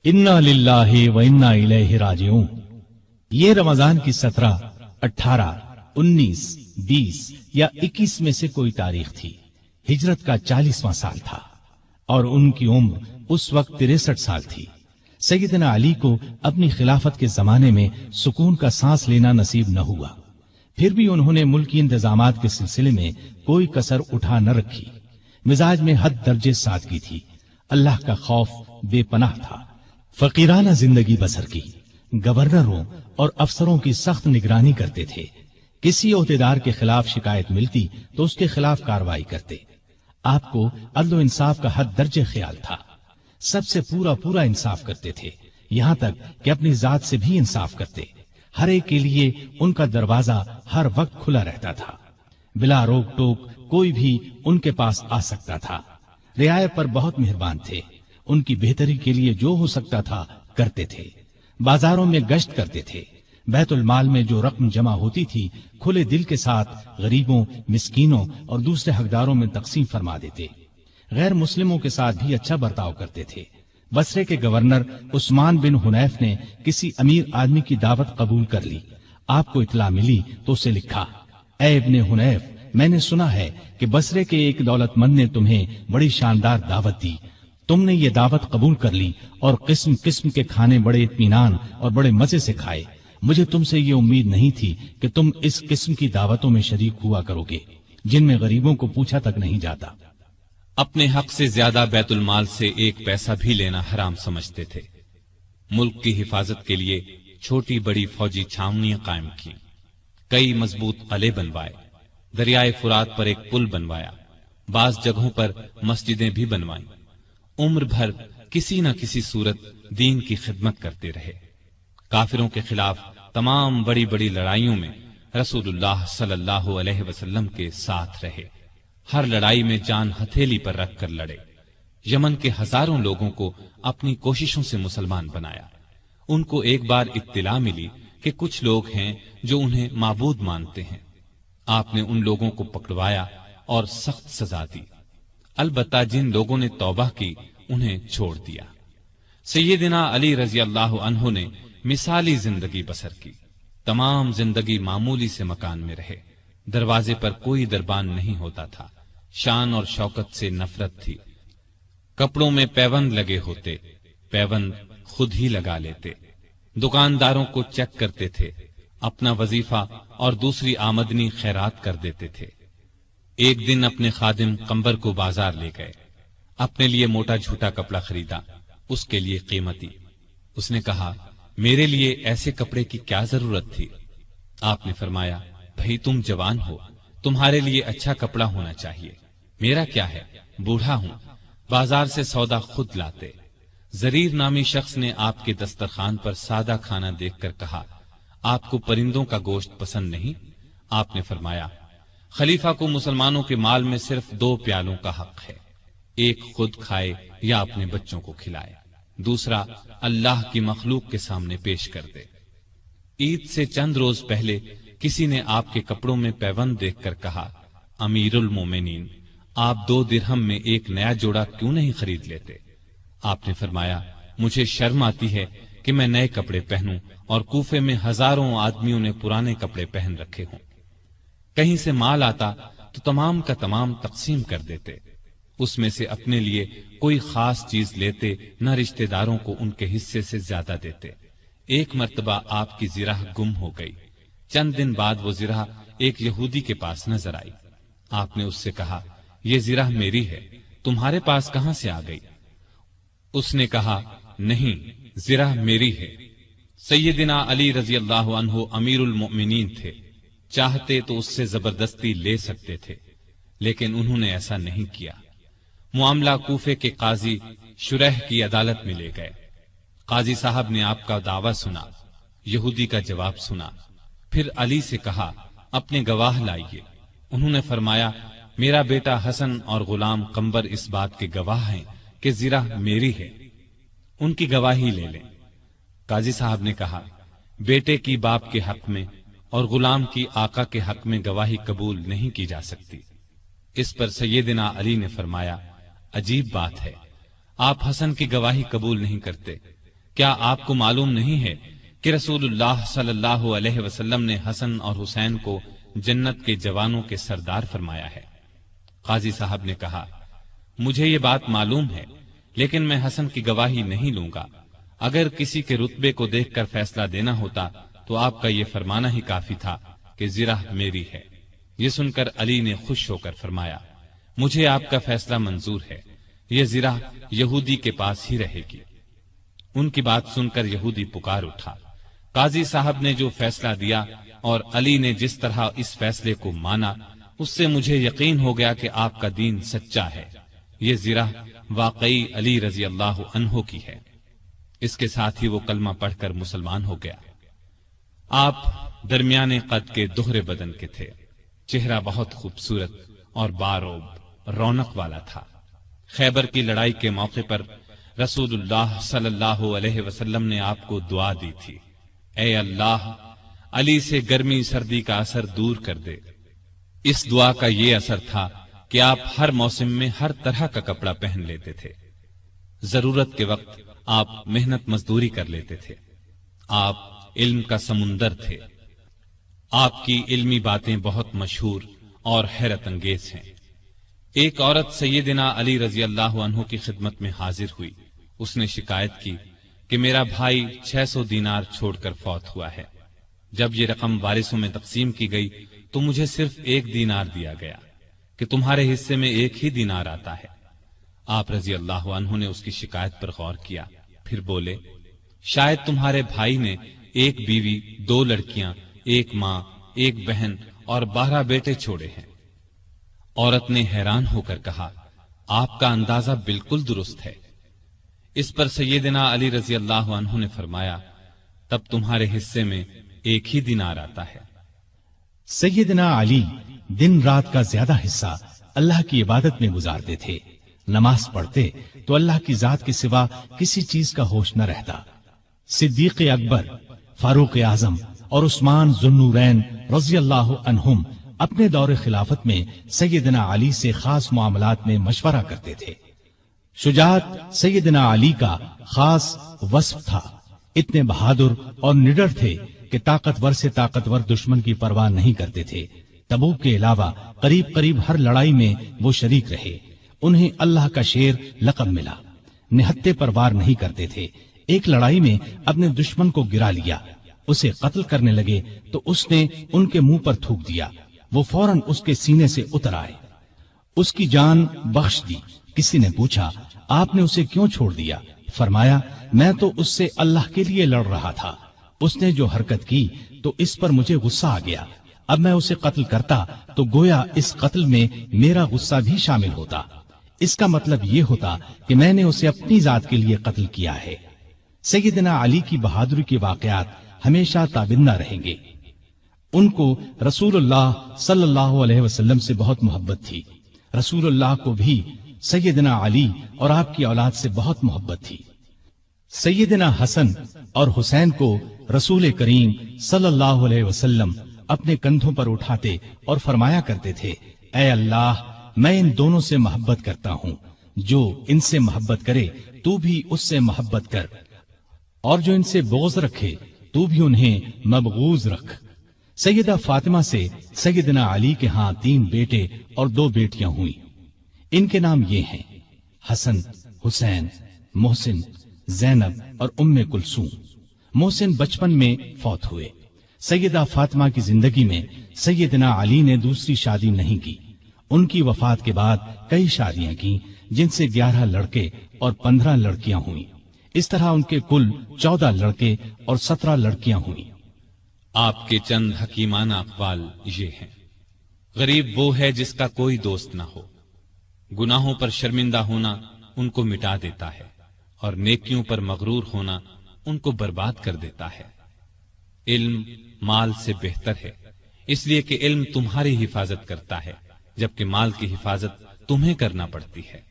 انا للہ و انا الیہ راجعون۔ یہ رمضان کی 17، 18، 19، 20 یا 21 میں سے کوئی تاریخ تھی۔ ہجرت کا 40واں سال تھا اور ان کی عمر اس وقت 63 سال تھی۔ سیدنا علی کو اپنی خلافت کے زمانے میں سکون کا سانس لینا نصیب نہ ہوا، پھر بھی انہوں نے ملکی انتظامات کے سلسلے میں کوئی کسر اٹھا نہ رکھی۔ مزاج میں حد درجے سادگی تھی، اللہ کا خوف بے پناہ تھا، فقیرانہ زندگی بسر کی۔ گورنروں اور افسروں کی سخت نگرانی کرتے تھے۔ کسی عہدیدار کے خلاف شکایت ملتی تو اس کے خلاف کارروائی کرتے۔ آپ کو عدل و انصاف کا حد درجے خیال تھا، سب سے پورا انصاف کرتے تھے، یہاں تک کہ اپنی ذات سے بھی انصاف کرتے۔ ہر ایک کے لیے ان کا دروازہ ہر وقت کھلا رہتا تھا، بلا روک ٹوک کوئی بھی ان کے پاس آ سکتا تھا۔ رعایا پر بہت مہربان تھے، ان کی بہتری کے لیے جو ہو سکتا تھا کرتے تھے۔ بازاروں میں گشت کرتے تھے، بیت المال میں جو رقم جمع ہوتی تھی کھلے دل کے ساتھ غریبوں، مسکینوں اور دوسرے حقداروں میں تقسیم فرما دیتے۔ غیر مسلموں کے ساتھ بھی اچھا برتاؤ کرتے تھے۔ بصرے کے گورنر عثمان بن حنیف نے کسی امیر آدمی کی دعوت قبول کر لی۔ آپ کو اطلاع ملی تو اسے لکھا، اے ابن حنیف، میں نے سنا ہے کہ بصرے کے ایک دولت مند نے تمہیں بڑی شاندار دعوت دی۔ تم نے یہ دعوت قبول کر لی اور قسم قسم کے کھانے بڑے اطمینان اور بڑے مزے سے کھائے۔ مجھے تم سے یہ امید نہیں تھی کہ تم اس قسم کی دعوتوں میں شریک ہوا کرو گے جن میں غریبوں کو پوچھا تک نہیں جاتا۔ اپنے حق سے زیادہ بیت المال سے ایک پیسہ بھی لینا حرام سمجھتے تھے۔ ملک کی حفاظت کے لیے چھوٹی بڑی فوجی چھاونیاں قائم کی، کئی مضبوط قلعے بنوائے، دریائے فرات پر ایک پل بنوایا، بعض جگہوں پر مسجدیں بھی بنوائیں۔ عمر بھر کسی نہ کسی صورت دین کی خدمت کرتے رہے۔ کافروں کے خلاف تمام بڑی بڑی لڑائیوں میں رسول اللہ صلی اللہ علیہ وسلم کے ساتھ رہے، ہر لڑائی میں جان ہتھیلی پر رکھ کر لڑے۔ یمن کے ہزاروں لوگوں کو اپنی کوششوں سے مسلمان بنایا۔ ان کو ایک بار اطلاع ملی کہ کچھ لوگ ہیں جو انہیں معبود مانتے ہیں۔ آپ نے ان لوگوں کو پکڑوایا اور سخت سزا دی، البتہ جن لوگوں نے توبہ کی انہیں چھوڑ دیا۔ سیدنا علی رضی اللہ عنہ نے مثالی زندگی بسر کی، تمام زندگی معمولی سے مکان میں رہے، دروازے پر کوئی دربان نہیں ہوتا تھا، شان اور شوکت سے نفرت تھی، کپڑوں میں پیوند لگے ہوتے، پیوند خود ہی لگا لیتے، دکانداروں کو چیک کرتے تھے، اپنا وظیفہ اور دوسری آمدنی خیرات کر دیتے تھے۔ ایک دن اپنے خادم قمبر کو بازار لے گئے، اپنے لیے موٹا جھوٹا کپڑا خریدا، اس کے لیے قیمتی۔ اس نے کہا، میرے لیے ایسے کپڑے کی کیا ضرورت تھی؟ آپ نے فرمایا، بھئی تم جوان ہو، تمہارے لیے اچھا کپڑا ہونا چاہیے، میرا کیا ہے، بوڑھا ہوں، بازار سے سودا خود لاتے۔ زریر نامی شخص نے آپ کے دسترخوان پر سادہ کھانا دیکھ کر کہا، آپ کو پرندوں کا گوشت پسند نہیں؟ آپ نے فرمایا، خلیفہ کو مسلمانوں کے مال میں صرف 2 پیالوں کا حق ہے، ایک خود کھائے یا اپنے بچوں کو کھلائے، دوسرا اللہ کی مخلوق کے سامنے پیش کر دے۔ عید سے چند روز پہلے کسی نے آپ کے کپڑوں میں پیوند دیکھ کر کہا، امیر المومنین، آپ 2 درہم میں ایک نیا جوڑا کیوں نہیں خرید لیتے؟ آپ نے فرمایا، مجھے شرم آتی ہے کہ میں نئے کپڑے پہنوں اور کوفے میں ہزاروں آدمیوں نے پرانے کپڑے پہن رکھے ہوں۔ کہیں سے مال آتا تو تمام کا تمام تقسیم کر دیتے، اس میں سے اپنے لیے کوئی خاص چیز لیتے نہ رشتہ داروں کو ان کے حصے سے زیادہ دیتے۔ ایک مرتبہ آپ کی زرہ گم ہو گئی، چند دن بعد وہ زرہ ایک یہودی کے پاس نظر آئی۔ آپ نے اس سے کہا، یہ زرہ میری ہے، تمہارے پاس کہاں سے آ گئی؟ اس نے کہا، نہیں، زرہ میری ہے۔ سیدنا علی رضی اللہ عنہ امیر المؤمنین تھے، چاہتے تو اس سے زبردستی لے سکتے تھے، لیکن انہوں نے ایسا نہیں کیا۔ معاملہ کوفے کے قاضی شریح کی عدالت میں لے گئے۔ قاضی صاحب نے آپ کا دعویٰ سنا، یہودی کا جواب سنا، پھر علی سے کہا، اپنے گواہ لائیے۔ انہوں نے فرمایا، میرا بیٹا حسن اور غلام قمبر اس بات کے گواہ ہیں کہ زرہ میری ہے، ان کی گواہی لے لیں۔ قاضی صاحب نے کہا، بیٹے کی باپ کے حق میں اور غلام کی آقا کے حق میں گواہی قبول نہیں کی جا سکتی۔ اس پر سیدنا علی نے فرمایا، عجیب بات ہے، آپ حسن کی گواہی قبول نہیں کرتے، کیا آپ کو معلوم نہیں ہے کہ رسول اللہ صلی اللہ علیہ وسلم نے حسن اور حسین کو جنت کے جوانوں کے سردار فرمایا ہے؟ قاضی صاحب نے کہا، مجھے یہ بات معلوم ہے، لیکن میں حسن کی گواہی نہیں لوں گا، اگر کسی کے رتبے کو دیکھ کر فیصلہ دینا ہوتا تو آپ کا یہ فرمانا ہی کافی تھا کہ زرہ میری ہے۔ یہ سن کر علی نے خوش ہو کر فرمایا، مجھے آپ کا فیصلہ منظور ہے، یہ زرہ یہودی کے پاس ہی رہے گی۔ ان کی بات سن کر یہودی پکار اٹھا۔ قاضی صاحب نے جو فیصلہ دیا اور علی نے جس طرح اس فیصلے کو مانا، اس سے مجھے یقین ہو گیا کہ آپ کا دین سچا ہے، یہ زرہ واقعی علی رضی اللہ عنہ کی ہے۔ اس کے ساتھ ہی وہ کلمہ پڑھ کر مسلمان ہو گیا۔ آپ درمیانے قد کے دوہرے بدن کے تھے، چہرہ بہت خوبصورت اور باروب رونق والا تھا۔ خیبر کی لڑائی کے موقع پر رسول اللہ صلی اللہ علیہ وسلم نے آپ کو دعا دی تھی، اے اللہ، علی سے گرمی سردی کا اثر دور کر دے۔ اس دعا کا یہ اثر تھا کہ آپ ہر موسم میں ہر طرح کا کپڑا پہن لیتے تھے، ضرورت کے وقت آپ محنت مزدوری کر لیتے تھے، آپ علم کا سمندر تھے، آپ کی علمی باتیں بہت مشہور اور حیرت انگیز ہیں۔ ایک عورت سیدنا علی رضی اللہ عنہ کی خدمت میں حاضر ہوئی، اس نے شکایت کی کہ میرا بھائی 600 دینار چھوڑ کر فوت ہوا ہے، جب یہ رقم وارثوں میں تقسیم کی گئی تو مجھے صرف 1 دینار دیا گیا کہ تمہارے حصے میں 1 ہی دینار آتا ہے۔ آپ رضی اللہ عنہ نے اس کی شکایت پر غور کیا، پھر بولے، شاید تمہارے بھائی نے 1 بیوی، 2 لڑکیاں، 1 ماں، 1 بہن اور 12 بیٹے چھوڑے ہیں۔ عورت نے حیران ہو کر کہا، آپ کا اندازہ بالکل درست ہے۔ اس پر سیدنا علی رضی اللہ عنہ نے فرمایا، تب تمہارے حصے میں ایک ہی دینار آتا ہے۔ سیدنا علی دن رات کا زیادہ حصہ اللہ کی عبادت میں گزارتے تھے۔ نماز پڑھتے تو اللہ کی ذات کے سوا کسی چیز کا ہوش نہ رہتا۔ صدیق اکبر، فاروق اعظم اور عثمان ذو النورین رضی اللہ عنہم اپنے دور خلافت میں سیدنا علی سے خاص معاملات میں مشورہ کرتے تھے۔ شجاعت سیدنا علی کا خاص وصف تھا۔ اتنے بہادر اور نڈر تھے کہ طاقتور سے طاقتور دشمن کی پرواہ نہیں کرتے تھے۔ تبوک کے علاوہ قریب قریب ہر لڑائی میں وہ شریک رہے۔ انہیں اللہ کا شیر لقب ملا۔ نہتے پر وار نہیں کرتے تھے۔ ایک لڑائی میں اپنے دشمن کو گرا لیا، اسے قتل کرنے لگے تو اس نے ان کے منہ پر تھوک دیا، وہ فوراً اس کے سینے سے اتر آئے، اس کی جان بخش دی۔ کسی نے پوچھا، آپ نے اسے کیوں چھوڑ دیا؟ فرمایا، میں تو اس سے اللہ کے لیے لڑ رہا تھا، اس نے جو حرکت کی تو اس پر مجھے غصہ آ گیا، اب میں اسے قتل کرتا تو گویا اس قتل میں میرا غصہ بھی شامل ہوتا، اس کا مطلب یہ ہوتا کہ میں نے اسے اپنی ذات کے لیے قتل کیا ہے۔ سیدنا علی کی بہادری کے واقعات ہمیشہ تابندہ رہیں گے۔ ان کو رسول اللہ صلی اللہ علیہ وسلم سے بہت محبت تھی۔ رسول اللہ کو بھی سیدنا علی اور آپ کی اولاد سے بہت محبت تھی۔ سیدنا حسن اور حسین کو رسول کریم صلی اللہ علیہ وسلم اپنے کندھوں پر اٹھاتے اور فرمایا کرتے تھے، اے اللہ، میں ان دونوں سے محبت کرتا ہوں، جو ان سے محبت کرے تو بھی اس سے محبت کر، اور جو ان سے بغض رکھے تو بھی انہیں مبغوض رکھ۔ سیدہ فاطمہ سے سیدنا علی کے ہاں 3 بیٹے اور 2 بیٹیاں ہوئیں۔ ان کے نام یہ ہیں حسن، حسین، محسن، زینب اور ام کلثوم۔ محسن بچپن میں فوت ہوئے۔ سیدہ فاطمہ کی زندگی میں سیدنا علی نے دوسری شادی نہیں کی۔ ان کی وفات کے بعد کئی شادیاں کی، جن سے 11 لڑکے اور 15 لڑکیاں ہوئیں۔ اس طرح ان کے کل 14 لڑکے اور 17 لڑکیاں ہوئیں۔ آپ کے چند حکیمانہ اقوال یہ ہیں، غریب وہ ہے جس کا کوئی دوست نہ ہو، گناہوں پر شرمندہ ہونا ان کو مٹا دیتا ہے، اور نیکیوں پر مغرور ہونا ان کو برباد کر دیتا ہے۔ علم مال سے بہتر ہے، اس لیے کہ علم تمہاری حفاظت کرتا ہے، جبکہ مال کی حفاظت تمہیں کرنا پڑتی ہے۔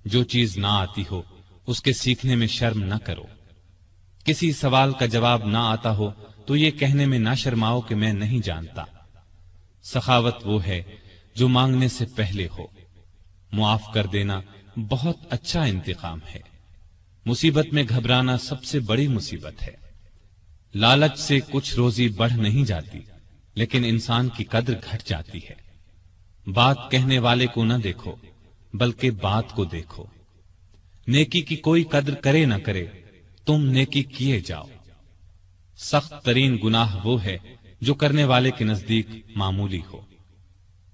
جو چیز نہ آتی ہو اس کے سیکھنے میں شرم نہ کرو۔ کسی سوال کا جواب نہ آتا ہو تو یہ کہنے میں نہ شرماؤ کہ میں نہیں جانتا۔ سخاوت وہ ہے جو مانگنے سے پہلے ہو۔ معاف کر دینا بہت اچھا انتقام ہے۔ مصیبت میں گھبرانا سب سے بڑی مصیبت ہے۔ لالچ سے کچھ روزی بڑھ نہیں جاتی، لیکن انسان کی قدر گھٹ جاتی ہے۔ بات کہنے والے کو نہ دیکھو بلکہ بات کو دیکھو۔ نیکی کی کوئی قدر کرے نہ کرے، تم نیکی کیے جاؤ۔ سخت ترین گناہ وہ ہے جو کرنے والے کے نزدیک معمولی ہو۔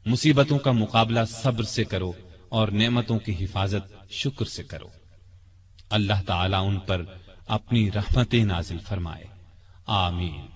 مصیبتوں کا مقابلہ صبر سے کرو اور نعمتوں کی حفاظت شکر سے کرو۔ اللہ تعالیٰ ان پر اپنی رحمتیں نازل فرمائے، آمین۔